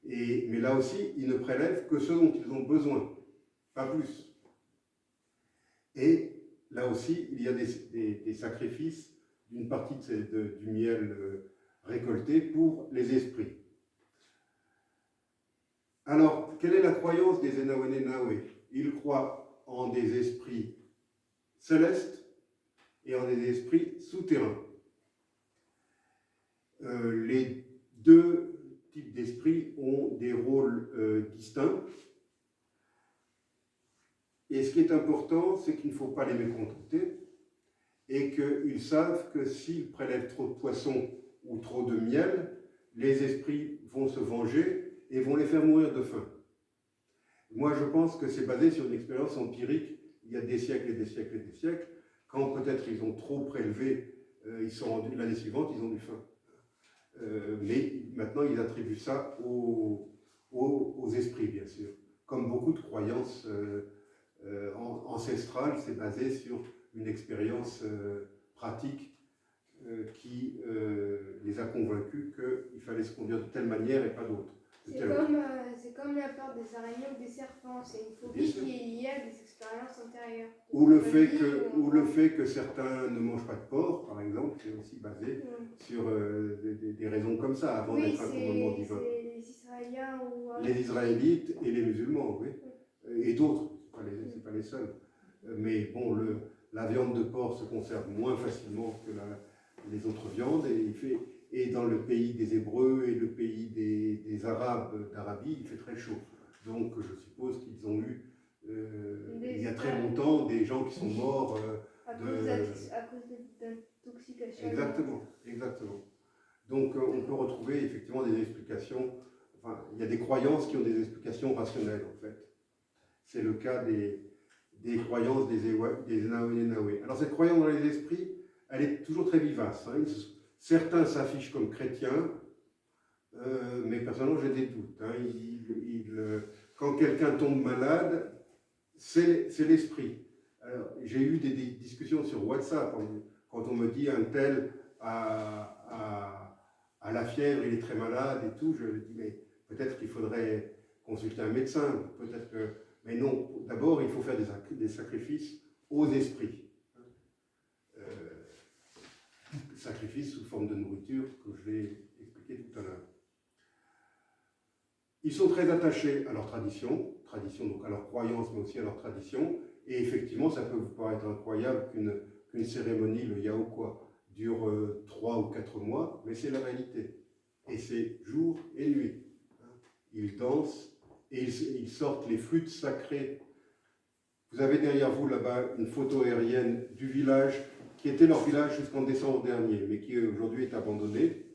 Mais là aussi, ils ne prélèvent que ce dont ils ont besoin, pas plus. Et là aussi, il y a des sacrifices d'une partie du miel récolté pour les esprits. Alors, quelle est la croyance des Anawene-Nawe? Ils croient en des esprits célestes et en des esprits souterrains. Les deux types d'esprits ont des rôles distincts. Et ce qui est important, c'est qu'il ne faut pas les mécontenter et qu'ils savent que s'ils prélèvent trop de poissons ou trop de miel, les esprits vont se venger et vont les faire mourir de faim. Moi, je pense que c'est basé sur une expérience empirique il y a des siècles et des siècles et des siècles, quand peut-être ils ont trop prélevé, ils sont rendus l'année suivante, ils ont eu faim. Mais maintenant, ils attribuent ça aux esprits, bien sûr. Comme beaucoup de croyances ancestrales, c'est basé sur une expérience pratique qui les a convaincus qu'il fallait se conduire de telle manière et pas d'autre.
C'est comme la peur des araignées ou des serpents, c'est une phobie qui est liée à des expériences antérieures.
Ou le fait que certains ne mangent pas de porc, par exemple, c'est aussi basé sur des raisons comme ça, avant d'être un commandement divin.
C'est les Israéliens ou...
Les Israélites et les musulmans, oui. Et d'autres, ce pas les seuls. Mais bon, la viande de porc se conserve moins facilement que les autres viandes, et dans le pays des Hébreux et le pays des Arabes d'Arabie, il fait très chaud. Donc je suppose qu'ils ont eu, il y a très longtemps, des gens qui sont morts
à cause d'intoxication.
Exactement. Donc on peut retrouver effectivement des explications, enfin, il y a des croyances qui ont des explications rationnelles en fait. C'est le cas des croyances des Naoué. Alors cette croyance dans les esprits, elle est toujours très vivace. Hein. Certains s'affichent comme chrétiens, mais personnellement j'ai des doutes. Hein. Quand quelqu'un tombe malade, c'est l'esprit. Alors j'ai eu des discussions sur WhatsApp, quand on me dit un tel a la fièvre, il est très malade et tout, je dis mais peut-être qu'il faudrait consulter un médecin, peut-être que... Mais non, d'abord il faut faire des sacrifices aux esprits. Sacrifices sous forme de nourriture, que je l'ai expliqué tout à l'heure. Ils sont très attachés à leur tradition, donc à leur croyance, mais aussi à leur tradition, et effectivement, ça peut vous paraître incroyable qu'une cérémonie, le Yaokwa, dure 3 ou 4 mois, mais c'est la réalité. Et c'est jour et nuit. Ils dansent et ils sortent les flûtes sacrées. Vous avez derrière vous là-bas une photo aérienne du village qui était leur village jusqu'en décembre dernier, mais qui aujourd'hui est abandonné.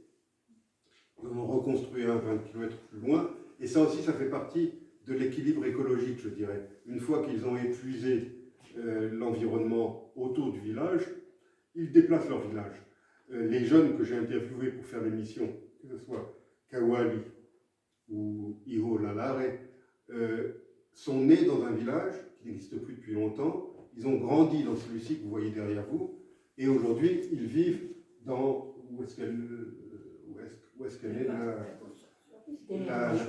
Ils en ont reconstruit un 20 km plus loin, et ça aussi, ça fait partie de l'équilibre écologique, je dirais. Une fois qu'ils ont épuisé l'environnement autour du village, ils déplacent leur village. Les jeunes que j'ai interviewés pour faire l'émission, que ce soit Kawali ou Iho Lalare, sont nés dans un village qui n'existe plus depuis longtemps. Ils ont grandi dans celui-ci que vous voyez derrière vous, et aujourd'hui, ils vivent dans... Où est-ce qu'elle est la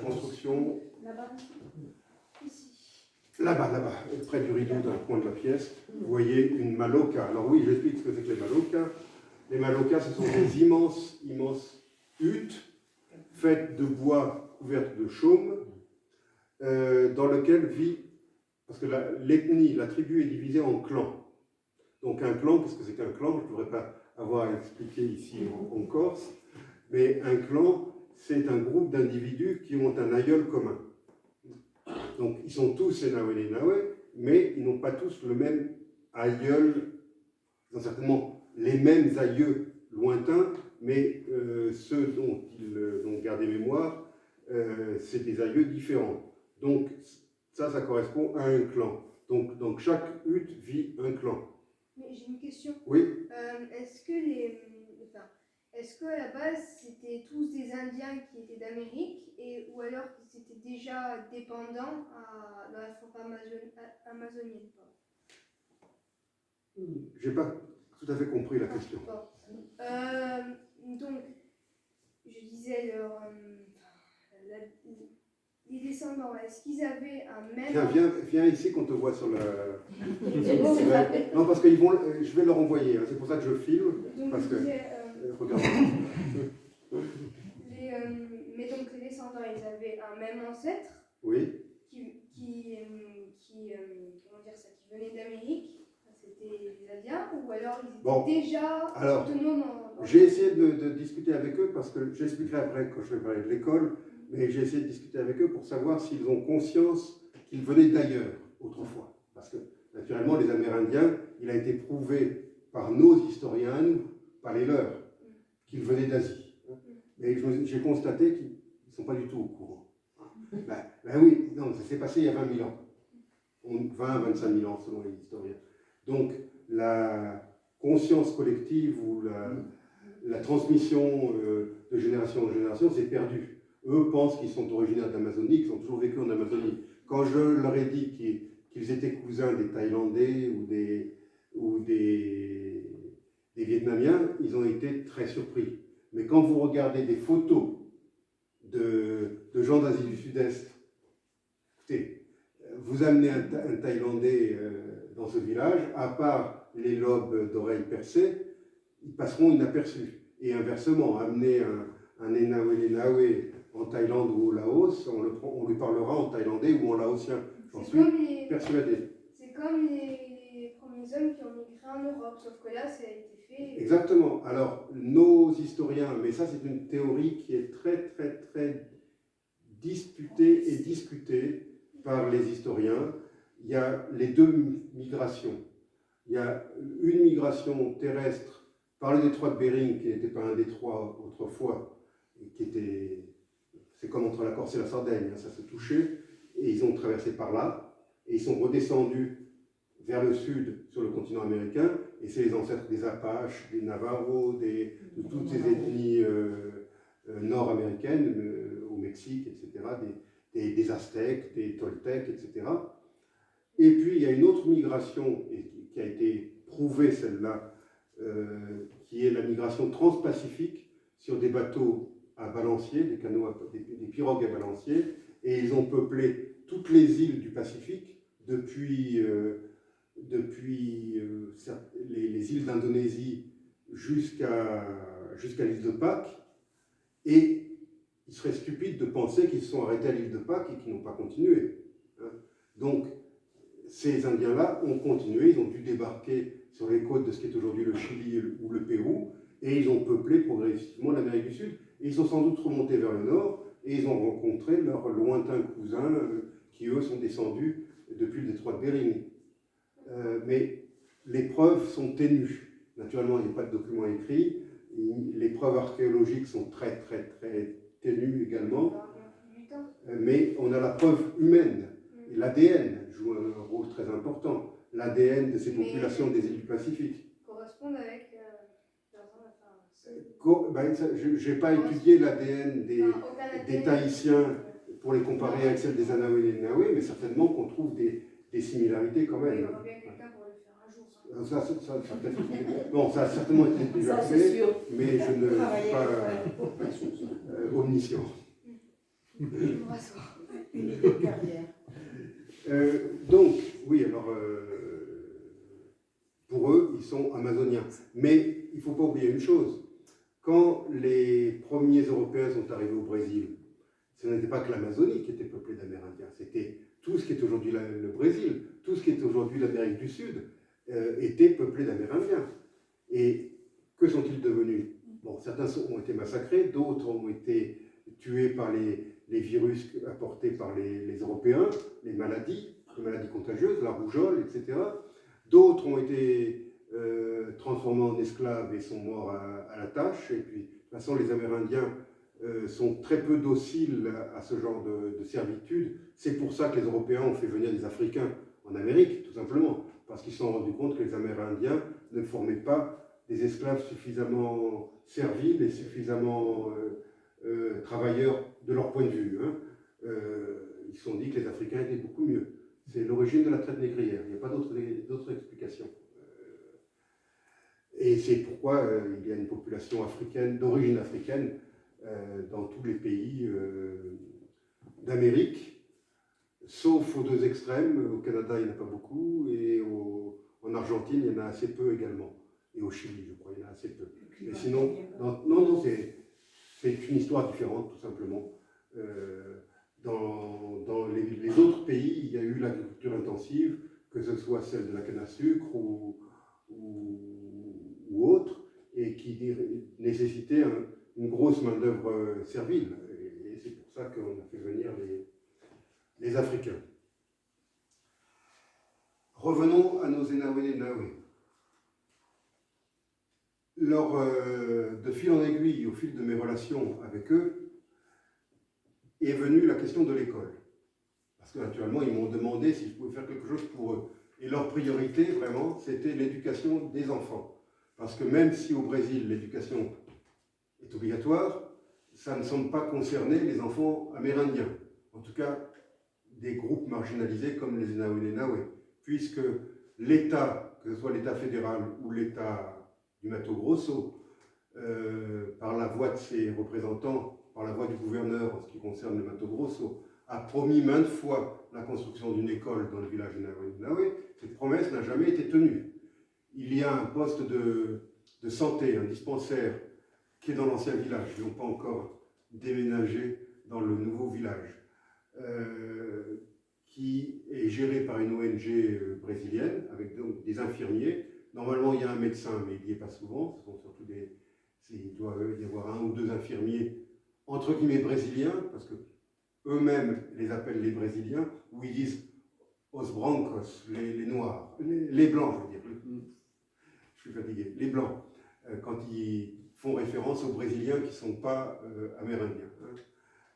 construction?
Là-bas. Ici.
Là-bas, près du rideau dans le coin de la pièce, vous voyez une maloca. Alors oui, j'explique ce que c'est que les malocas. Les malocas, ce sont des immenses huttes faites de bois couvertes de chaume, dans lequel vit... Parce que l'ethnie, la tribu est divisée en clans. Donc un clan, qu'est-ce que c'est qu'un clan? Je ne devrais pas avoir à expliquer ici en Corse, mais un clan, c'est un groupe d'individus qui ont un aïeul commun. Donc ils sont tous Sénaoué, mais ils n'ont pas tous le même aïeul, ils ont certainement les mêmes aïeux lointains, mais ceux dont ils ont gardé mémoire, c'est des aïeux différents. Donc ça correspond à un clan. Donc chaque hutte vit un clan.
Mais j'ai une question.
Oui.
Est-ce qu'à la base, c'était tous des Indiens qui étaient d'Amérique, ou alors qu'ils étaient déjà dépendants dans la forêt amazonienne?
Je n'ai pas tout à fait compris la question.
Donc, je disais, les descendants, est-ce qu'ils avaient un même...
Viens ici qu'on te voit sur la... Non, parce que je vais leur envoyer, hein. C'est pour ça que je filme.
Donc,
parce que... regarde.
Mais donc les descendants, ils avaient un même ancêtre.
Oui.
Comment dire ça, qui venait d'Amérique. C'était les Indiens, ou alors ils étaient déjà autonomes.
J'ai essayé de discuter avec eux, parce que j'expliquerai après quand je vais parler de l'école, mais j'ai essayé de discuter avec eux pour savoir s'ils ont conscience qu'ils venaient d'ailleurs autrefois. Parce que naturellement, les Amérindiens, il a été prouvé par nos historiens, pas les leurs, qu'ils venaient d'Asie. Et j'ai constaté qu'ils ne sont pas du tout au courant. Ben oui, non, ça s'est passé il y a 20 000 ans. 20 25 000 ans selon les historiens. Donc la conscience collective ou la transmission de génération en génération s'est perdue. Eux pensent qu'ils sont originaires d'Amazonie, qu'ils ont toujours vécu en Amazonie. Quand je leur ai dit qu'ils étaient cousins des Thaïlandais ou des Vietnamiens, ils ont été très surpris. Mais quand vous regardez des photos de gens d'Asie du Sud-Est, écoutez, vous amenez un Thaïlandais dans ce village, à part les lobes d'oreilles percées, ils passeront inaperçus. Et inversement, amener un Enawe en Thaïlande ou au Laos, on lui parlera en thaïlandais ou en laotien. J'en suis persuadé.
C'est comme les premiers hommes qui ont migré en Europe, sauf que là, ça a été fait.
Exactement. Alors, nos historiens, mais ça c'est une théorie qui est très, très, très disputée et discutée par les historiens. Il y a les deux migrations. Il y a une migration terrestre par le détroit de Bering, qui n'était pas un détroit autrefois, c'est comme entre la Corse et la Sardaigne, ça se touchait, et ils ont traversé par là, et ils sont redescendus vers le sud sur le continent américain, et c'est les ancêtres des Apaches, des Navarros, de toutes ces ethnies nord-américaines, au Mexique, etc., des Aztèques, des Toltecs, etc. Et puis il y a une autre migration, qui a été prouvée celle-là, qui est la migration transpacifique sur des bateaux à balancier, des pirogues à balancier, et ils ont peuplé toutes les îles du Pacifique depuis les îles d'Indonésie jusqu'à l'île de Pâques, et il serait stupide de penser qu'ils se sont arrêtés à l'île de Pâques et qu'ils n'ont pas continué. Donc, ces Indiens-là ont continué, ils ont dû débarquer sur les côtes de ce qui est aujourd'hui le Chili ou le Pérou, et ils ont peuplé progressivement l'Amérique du Sud, et ils sont sans doute remontés vers le nord, et ils ont rencontré leurs lointains cousins, qui eux sont descendus depuis le détroit de Bering. Mais les preuves sont ténues. Naturellement, il n'y a pas de documents écrits, les preuves archéologiques sont très, très, très ténues également, mais on a la preuve humaine. L'ADN joue un rôle très important. L'ADN de ces populations des îles du Pacifique.
Correspondent avec
je n'ai pas étudié l'ADN des Tahitiens pour les comparer avec celle des Anawe, mais certainement qu'on trouve des similarités quand même.
Il y aura bien quelqu'un pour le faire un jour.
Ça a certainement été déjà fait, mais je ne suis pas omniscient.
Une idée de carrière.
Donc, oui, alors, pour eux, ils sont amazoniens. Mais il ne faut pas oublier une chose. Quand les premiers Européens sont arrivés au Brésil, ce n'était pas que l'Amazonie qui était peuplée d'Amérindiens, c'était tout ce qui est aujourd'hui le Brésil, tout ce qui est aujourd'hui l'Amérique du Sud, était peuplé d'Amérindiens. Et que sont-ils devenus? Bon, certains ont été massacrés, d'autres ont été tués par les virus apportés par les Européens, les maladies contagieuses, la rougeole, etc. D'autres ont été transformés en esclaves et sont morts à la tâche. Et puis, de toute façon, les Amérindiens sont très peu dociles à ce genre de servitude. C'est pour ça que les Européens ont fait venir des Africains en Amérique, tout simplement, parce qu'ils se sont rendus compte que les Amérindiens ne formaient pas des esclaves suffisamment serviles et suffisamment travailleurs de leur point de vue. Ils se sont dit que les Africains étaient beaucoup mieux. C'est l'origine de la traite négrière, il n'y a pas d'autre explication. Et c'est pourquoi il y a une population africaine, d'origine africaine, dans tous les pays d'Amérique, sauf aux deux extrêmes. Au Canada, il n'y en a pas beaucoup, et en Argentine, il y en a assez peu également. Et au Chili, je crois, il y en a assez peu. Et sinon, non, c'est une histoire différente, tout simplement. Dans les autres pays, il y a eu l'agriculture intensive, que ce soit celle de la canne à sucre ou autre, et qui nécessitait une grosse main-d'œuvre servile. Et c'est pour ça qu'on a fait venir les Africains. Revenons à nos Enawe. De fil en aiguille, au fil de mes relations avec eux, est venue la question de l'école. Parce que naturellement, ils m'ont demandé si je pouvais faire quelque chose pour eux. Et leur priorité, vraiment, c'était l'éducation des enfants. Parce que même si au Brésil, l'éducation est obligatoire, ça ne semble pas concerner les enfants amérindiens. En tout cas, des groupes marginalisés comme les Naoué, puisque l'État, que ce soit l'État fédéral ou l'État du Mato Grosso, par la voix de ses représentants, par la voix du gouverneur en ce qui concerne le Mato Grosso, a promis maintes fois la construction d'une école dans le village de Naoué. Cette promesse n'a jamais été tenue. Il y a un poste de santé, un dispensaire, qui est dans l'ancien village. Ils n'ont pas encore déménagé dans le nouveau village, qui est géré par une ONG brésilienne, avec donc des infirmiers. Normalement, il y a un médecin, mais il n'y est pas souvent. Ce sont surtout il doit y avoir un ou deux infirmiers, entre guillemets, brésiliens, parce que eux-mêmes les appellent les Brésiliens, ou ils disent os brancos, les noirs, les blancs, je veux dire. Je suis fatigué. Les blancs, quand ils font référence aux Brésiliens qui ne sont pas amérindiens. Hein.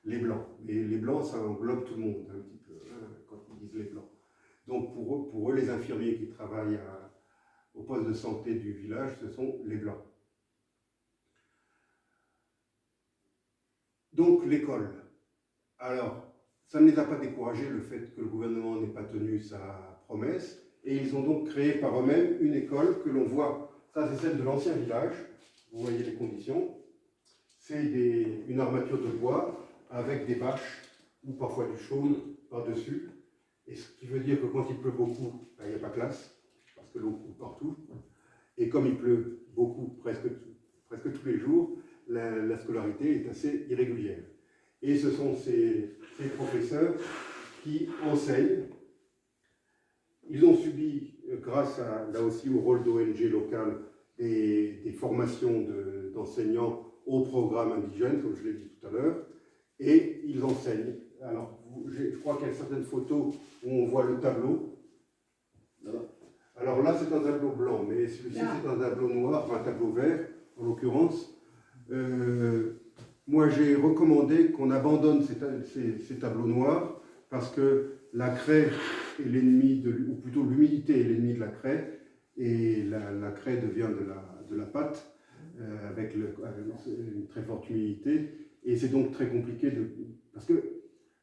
Les blancs. Et les blancs, ça englobe tout le monde, un petit peu, hein, quand ils disent les blancs. Donc pour eux les infirmiers qui travaillent au poste de santé du village, ce sont les blancs. Donc l'école. Alors, ça ne les a pas découragés, le fait que le gouvernement n'ait pas tenu sa promesse, et ils ont donc créé par eux-mêmes une école que l'on voit. Ça, c'est celle de l'ancien village. Vous voyez les conditions. C'est une armature de bois avec des bâches ou parfois du chaume par-dessus. Et ce qui veut dire que quand il pleut beaucoup, ben, il n'y a pas de classe, parce que l'eau coule partout. Et comme il pleut beaucoup, presque tous les jours, la scolarité est assez irrégulière. Et ce sont ces professeurs qui enseignent. Ils ont subi, grâce là aussi au rôle d'ONG locale, des formations d'enseignants au programme indigène, comme je l'ai dit tout à l'heure, et ils enseignent. Alors, je crois qu'il y a certaines photos où on voit le tableau. Alors là, c'est un tableau blanc, mais celui-ci, c'est un tableau noir, enfin un tableau vert, en l'occurrence. Moi, j'ai recommandé qu'on abandonne ces tableaux noirs, parce que la craie est l'ennemi ou plutôt l'humidité est l'ennemi de la craie, et la craie devient de la pâte, avec une très forte humidité, et c'est donc très compliqué parce que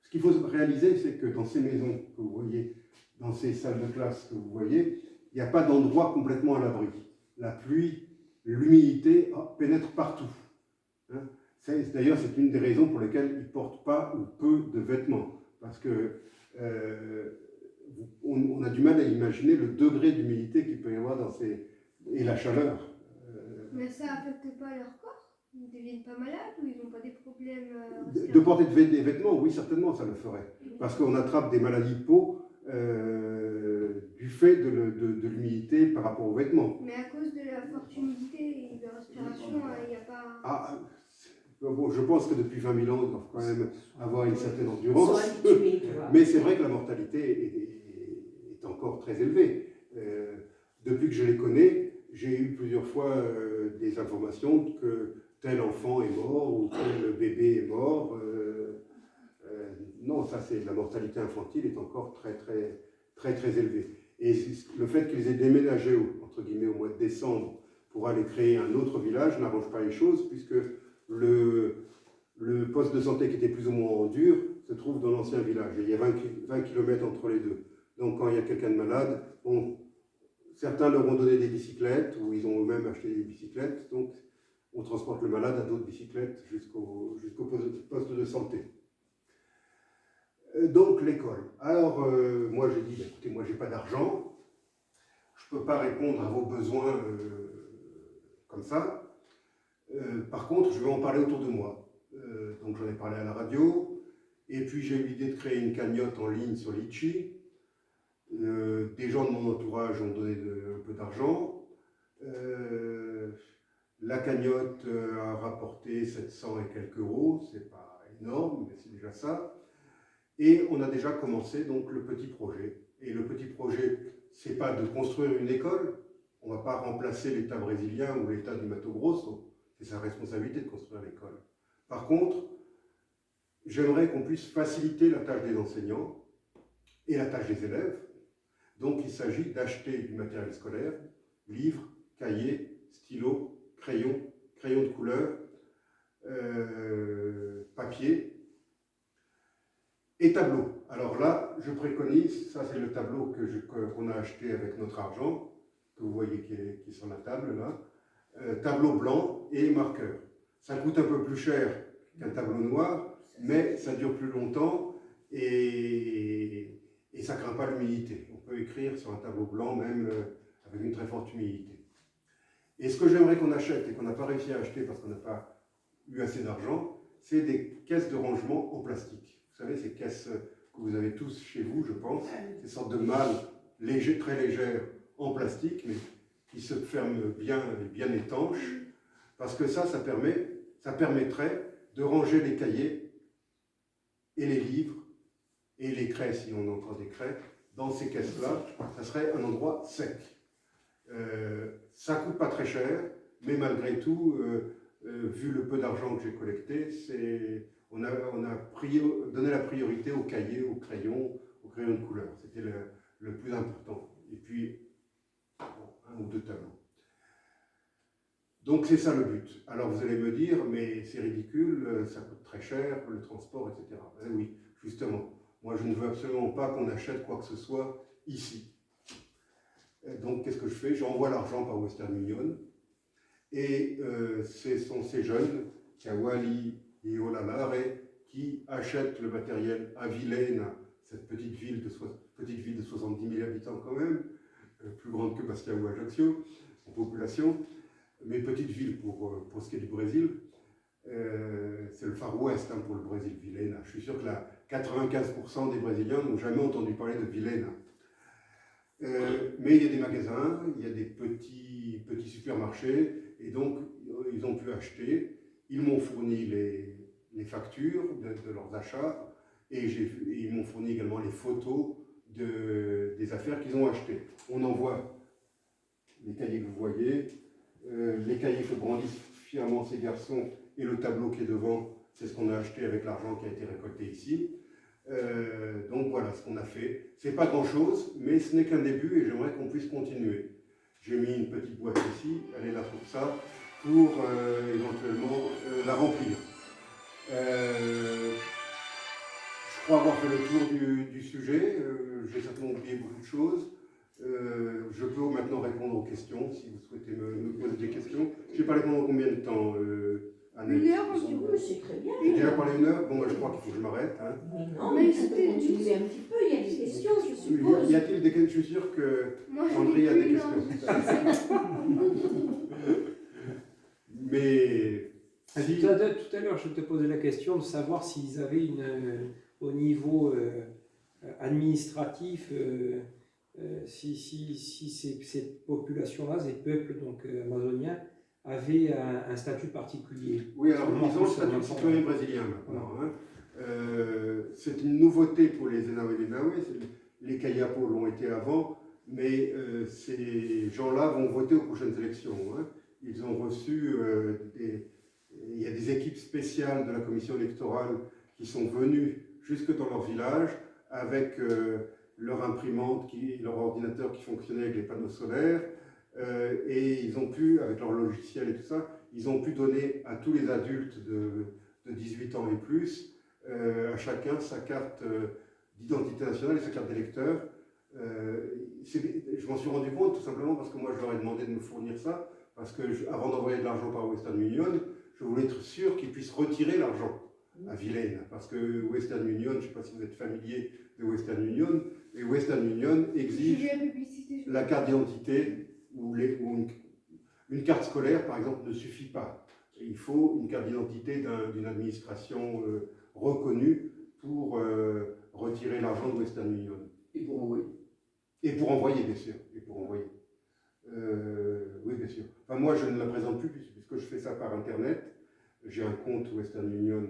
ce qu'il faut réaliser, c'est que dans ces maisons que vous voyez, dans ces salles de classe que vous voyez, il n'y a pas d'endroit complètement à l'abri. La pluie, l'humidité pénètrent partout. Hein. D'ailleurs, c'est une des raisons pour lesquelles ils ne portent pas ou peu de vêtements, parce que on a du mal à imaginer le degré d'humidité qu'il peut y avoir et la chaleur.
Mais ça n'affecte pas leur corps? Ils ne deviennent pas malades ou ils n'ont pas des problèmes
de porter des vêtements, oui, certainement, ça le ferait. Parce qu'on attrape des maladies de peau du fait de l'humidité par rapport aux vêtements.
Mais à cause de la forte humidité et de la respiration, il n'y a pas...
Bon, je pense que depuis 20 000 ans, ils doivent quand même avoir une certaine endurance. Mais c'est vrai que la mortalité est encore très élevée. Depuis que je les connais, j'ai eu plusieurs fois des informations que tel enfant est mort ou tel bébé est mort. Non, ça c'est la mortalité infantile est encore très élevée. Et le fait qu'ils aient déménagé entre guillemets au mois de décembre pour aller créer un autre village n'arrange pas les choses, puisque le poste de santé qui était plus ou moins en dur se trouve dans l'ancien village. Et il y a 20 km entre les deux. Donc quand il y a quelqu'un de malade, certains leur ont donné des bicyclettes, ou ils ont eux-mêmes acheté des bicyclettes. Donc on transporte le malade à d'autres bicyclettes jusqu'au poste de santé. Donc l'école. Alors moi j'ai dit, écoutez, moi j'ai pas d'argent, je peux pas répondre à vos besoins comme ça. Par contre, je vais en parler autour de moi. Donc j'en ai parlé à la radio, et puis j'ai eu l'idée de créer une cagnotte en ligne sur Litchi. Des gens de mon entourage ont donné un peu d'argent. La cagnotte a rapporté 700 et quelques euros, c'est pas énorme, mais c'est déjà ça. Et on a déjà commencé donc le petit projet. Et le petit projet, c'est pas de construire une école, on ne va pas remplacer l'État brésilien ou l'État du Mato Grosso. C'est sa responsabilité de construire l'école. Par contre, j'aimerais qu'on puisse faciliter la tâche des enseignants et la tâche des élèves. Donc, il s'agit d'acheter du matériel scolaire, livres, cahiers, stylos, crayons de couleur, papier et tableaux. Alors là, je préconise, ça c'est le tableau qu'on a acheté avec notre argent, que vous voyez qui est sur la table là, tableau blanc et marqueur. Ça coûte un peu plus cher qu'un tableau noir, mais ça dure plus longtemps et ça ne craint pas l'humidité. On peut écrire sur un tableau blanc même avec une très forte humidité. Et ce que j'aimerais qu'on achète et qu'on n'a pas réussi à acheter parce qu'on n'a pas eu assez d'argent, c'est des caisses de rangement en plastique. Vous savez, ces caisses que vous avez tous chez vous, je pense, ces sortes de malles très légères en plastique, mais qui se ferment bien étanches, parce que ça permettrait de ranger les cahiers et les livres et les craies, si on a encore des craies, dans ces caisses-là. Ça serait un endroit sec. Ça ne coûte pas très cher, mais malgré tout, vu le peu d'argent que j'ai collecté, on a donné la priorité aux cahiers, aux crayons de couleur. C'était le plus important. Et puis, un ou deux tableaux. Donc c'est ça le but. Alors vous allez me dire, mais c'est ridicule, ça coûte très cher, le transport, etc. Ben oui, justement. Moi, je ne veux absolument pas qu'on achète quoi que ce soit ici. Donc, qu'est-ce que je fais? J'envoie l'argent par Western Union. Et ce sont ces jeunes, Kawali et Olalare, qui achètent le matériel à Vilaine, cette petite ville de 70 000 habitants quand même, plus grande que Bastia ou Ajaccio en population, mais petite ville pour ce qui est du Brésil. C'est le Far West pour le Brésil, Vilaine. Je suis sûr que 95% des Brésiliens n'ont jamais entendu parler de Vilaine. Mais il y a des magasins, il y a des petits supermarchés, et donc ils ont pu acheter. Ils m'ont fourni les factures de leurs achats, et ils m'ont fourni également les photos des affaires qu'ils ont achetées. On en voit les cahiers que vous voyez, les cahiers que brandissent fièrement ces garçons, et le tableau qui est devant, c'est ce qu'on a acheté avec l'argent qui a été récolté ici. Donc voilà ce qu'on a fait. C'est pas grand chose, mais ce n'est qu'un début et j'aimerais qu'on puisse continuer. J'ai mis une petite boîte ici, elle est là pour ça, pour éventuellement la remplir. Je crois avoir fait le tour du sujet, j'ai certainement oublié beaucoup de choses. Je peux maintenant répondre aux questions si vous souhaitez me poser des questions. Je n'ai pas répondu combien de temps
Annette. 1 heure environ.
C'est très bien.
J'ai déjà parlé 1 heure. Bon, moi je crois qu'il faut que je m'arrête. Hein.
Mais non, mais ça peut continuer un petit peu. Il y a des questions, je suppose.
Y a-t-il des questions? Je suis sûr que André a des questions. Mais
si... Tout à l'heure, je te posais la question de savoir s'ils avaient au niveau administratif, si ces populations-là, ces peuples donc, amazoniens, avaient un statut particulier.
Oui, alors ils ont le statut de citoyen brésilien maintenant. Hein. C'est une nouveauté pour les Enawe et les Nawe. Les Kayapo l'ont été avant, mais ces gens-là vont voter aux prochaines élections. Hein. Ils ont reçu il y a des équipes spéciales de la commission électorale qui sont venues jusque dans leur village avec leur imprimante, leur ordinateur qui fonctionnait avec les panneaux solaires. Et ils ont pu, avec leur logiciel et tout ça, ils ont pu donner à tous les adultes de 18 ans et plus, à chacun sa carte d'identité nationale et sa carte d'électeur. Je m'en suis rendu compte tout simplement parce que moi je leur ai demandé de me fournir ça, parce que avant d'envoyer de l'argent par Western Union, je voulais être sûr qu'ils puissent retirer l'argent à Vilaine, parce que Western Union, je ne sais pas si vous êtes familier de Western Union, mais Western Union exige la carte d'identité ou une carte scolaire, par exemple, ne suffit pas. Il faut une carte d'identité d'une administration reconnue pour retirer l'argent de Western Union.
Et pour envoyer.
Et pour envoyer, bien sûr. Et pour envoyer. Oui, bien sûr. Enfin, moi, je ne la présente plus puisque je fais ça par Internet. J'ai un compte Western Union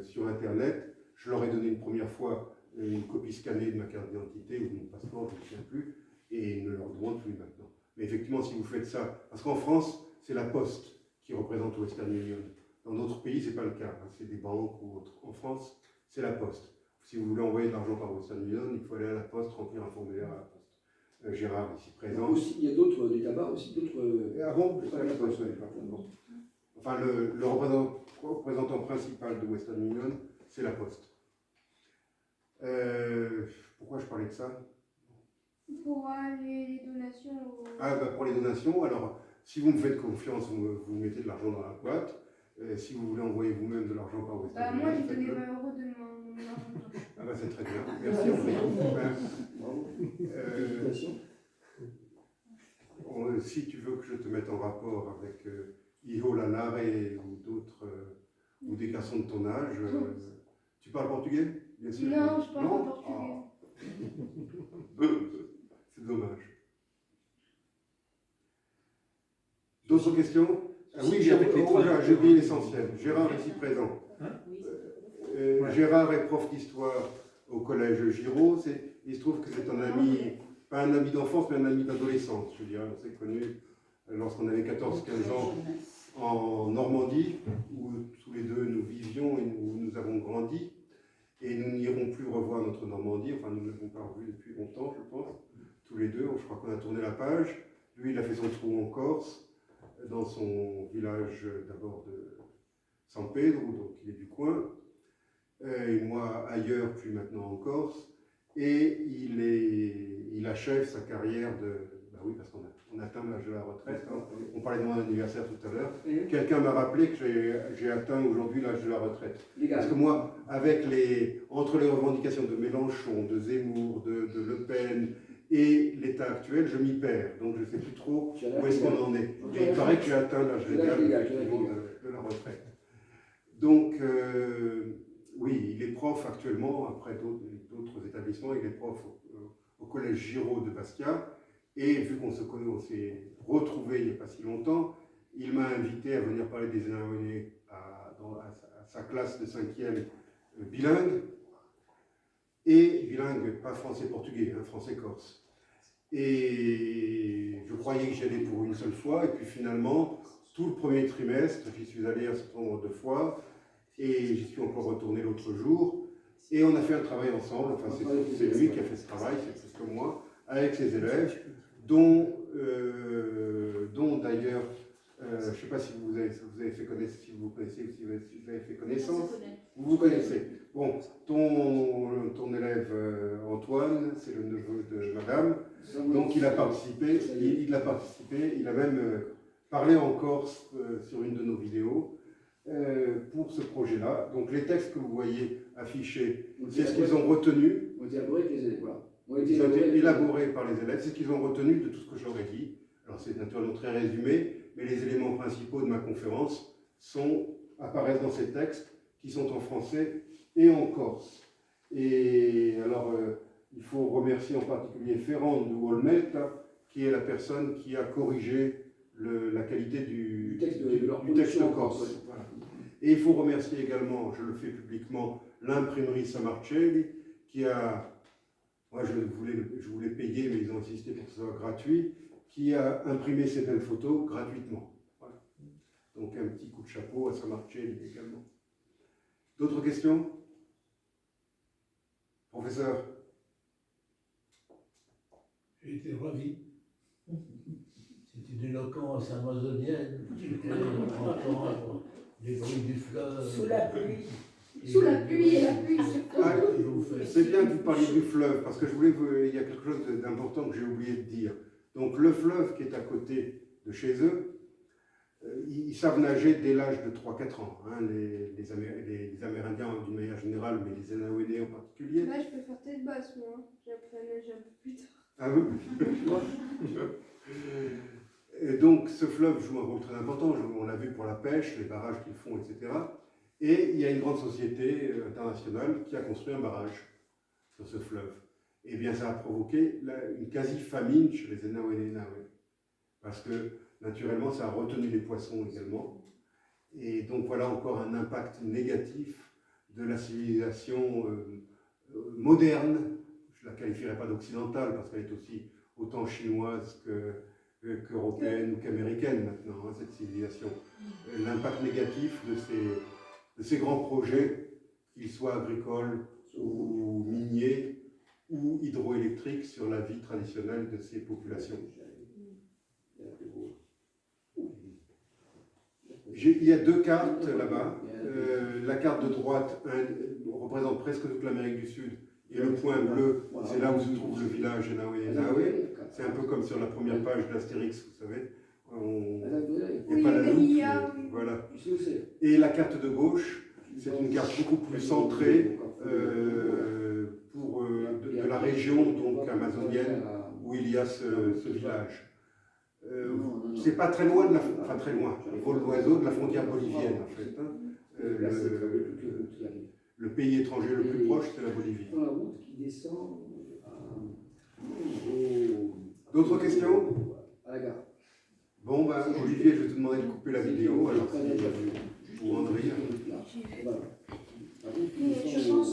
sur Internet. Je leur ai donné une première fois une copie scannée de ma carte d'identité ou de mon passeport, je ne sais plus, et ils ne leur demandent plus maintenant. Mais effectivement, si vous faites ça, parce qu'en France, c'est la Poste qui représente Western Union. Dans d'autres pays, ce n'est pas le cas, hein, c'est des banques ou autres. En France, c'est la Poste. Si vous voulez envoyer de l'argent par Western Union, il faut aller à la Poste, remplir un formulaire à la Poste. Gérard, ici présent.
Aussi, il y a d'autres, des tabacs aussi, d'autres.
Ah bon, je savais pas, je savais pas. Bon. Enfin, le représentant principal de Western Union, c'est la Poste. Pourquoi je parlais de ça?
Pour les donations aux...
Ah, bah, pour les donations, alors, si vous me faites confiance, vous mettez de l'argent dans la boîte. Si vous voulez envoyer vous-même de l'argent par Western Union,
moi, j'ai donné
faites-le.
20 € de mon argent.
Ah bah c'est très bien, merci.
Félicitations.
Si tu veux que je te mette en rapport avec Iho Lalare ou d'autres, ou des garçons de ton âge, tu parles portugais, bien sûr?
Non, je parle pas portugais.
Ah. C'est dommage. D'autres questions? Ah oui, j'ai oublié l'essentiel. Gérard ici présent. Gérard est prof d'histoire au collège Giraud. Il se trouve que c'est un ami, pas un ami d'enfance, mais un ami d'adolescence. Je veux dire, on s'est connus lorsqu'on avait 14-15 ans en Normandie, où tous les deux nous vivions et où nous avons grandi. Et nous n'irons plus revoir notre Normandie. Enfin, nous ne l'avons pas revu depuis longtemps, je pense. Tous les deux, je crois qu'on a tourné la page. Lui, il a fait son trou en Corse, dans son village d'abord de San Pedro, donc il est du coin. Et moi ailleurs, puis maintenant en Corse, et il achève sa carrière bah oui, parce qu'on atteint l'âge de la retraite, hein. On parlait de mon anniversaire tout à l'heure, quelqu'un m'a rappelé que j'ai atteint aujourd'hui l'âge de la retraite. Parce que moi, entre les revendications de Mélenchon, de Zemmour, de Le Pen, et l'état actuel, je m'y perds, donc je ne sais plus trop où est-ce qu'on en est. Et il paraît que j'ai atteint l'âge légal de la retraite. Donc, oui, il est prof actuellement, après d'autres établissements, il est prof au collège Giraud de Bastia, et vu qu'on s'est retrouvés il n'y a pas si longtemps, il m'a invité à venir parler des NAONE à sa classe de 5e bilingue, et bilingue, pas français-portugais, hein, français-corse. Et je croyais que j'y allais pour une seule fois, et puis finalement, tout le premier trimestre, j'y suis allé un certain nombre de fois, et j'y suis encore retourné l'autre jour, et on a fait un travail ensemble, enfin c'est lui qui a fait ce travail, c'est plus que moi, avec ses élèves, dont d'ailleurs, je ne sais pas si vous avez fait connaissance, si vous connaissez ou si vous avez fait connaissance, vous connaissez. Bon, ton élève Antoine, c'est le neveu de madame, donc il a participé, il a même parlé en Corse sur une de nos vidéos, pour ce projet-là. Donc les textes que vous voyez affichés, c'est ce qu'ils ont retenu. Ils ont été élaborés par les élèves, c'est ce qu'ils ont retenu de tout ce que je leur ai dit. Alors c'est naturellement très résumé, mais les éléments principaux de ma conférence apparaissent dans ces textes qui sont en français et en corse. Et alors, il faut remercier en particulier Ferrand de Wolmet, qui est la personne qui a corrigé la qualité du texte corse. Voilà. Et il faut remercier également, je le fais publiquement, l'imprimerie Samarcelli, qui a, moi je voulais payer, mais ils ont insisté pour que ce soit gratuit, qui a imprimé ces belles photos gratuitement. Voilà. Donc un petit coup de chapeau à Samarcelli également. D'autres questions? Professeur?
J'ai été ravi. C'est une éloquence amazonienne. J'entends les bruits du fleuve.
Sous la pluie.
Sous la pluie et la pluie.
C'est bien que vous parliez du fleuve, parce que il y a quelque chose d'important que j'ai oublié de dire. Donc le fleuve qui est à côté de chez eux, ils savent nager dès l'âge de 3-4 ans, hein, les Amérindiens d'une manière générale, mais les Anaouénés en particulier.
Là, je peux faire tête basse, moi. J'apprends à nager un peu plus tard.
Ah oui. Et donc ce fleuve joue un rôle très important, on l'a vu pour la pêche, les barrages qu'ils font, etc. Et il y a une grande société internationale qui a construit un barrage sur ce fleuve. Et bien ça a provoqué une quasi-famine chez les Anaouénés. Parce que naturellement ça a retenu les poissons également. Et donc voilà encore un impact négatif de la civilisation moderne. Je ne la qualifierai pas d'occidentale parce qu'elle est aussi autant chinoise que qu'européenne ou qu'américaine maintenant, hein, cette civilisation. L'impact négatif de ces grands projets, qu'ils soient agricoles ou miniers ou hydroélectriques, sur la vie traditionnelle de ces populations. Il y a deux cartes là-bas. La carte de droite représente presque toute l'Amérique du Sud. Et le point bleu, c'est là où se trouve le village de Naoué. C'est un peu comme sur la première page d'Astérix, vous savez. Il n'y a pas la loupe. Voilà. Et la carte de gauche, c'est une carte beaucoup plus centrée de la région donc amazonienne où il y a ce village. C'est pas très loin enfin très loin, vol d'oiseau de la frontière bolivienne en fait. Hein. Le pays étranger le plus proche, c'est la Bolivie. D'autres questions? Bon, ben, Olivier, je vais te demander de couper la vidéo, alors si vous rendrez.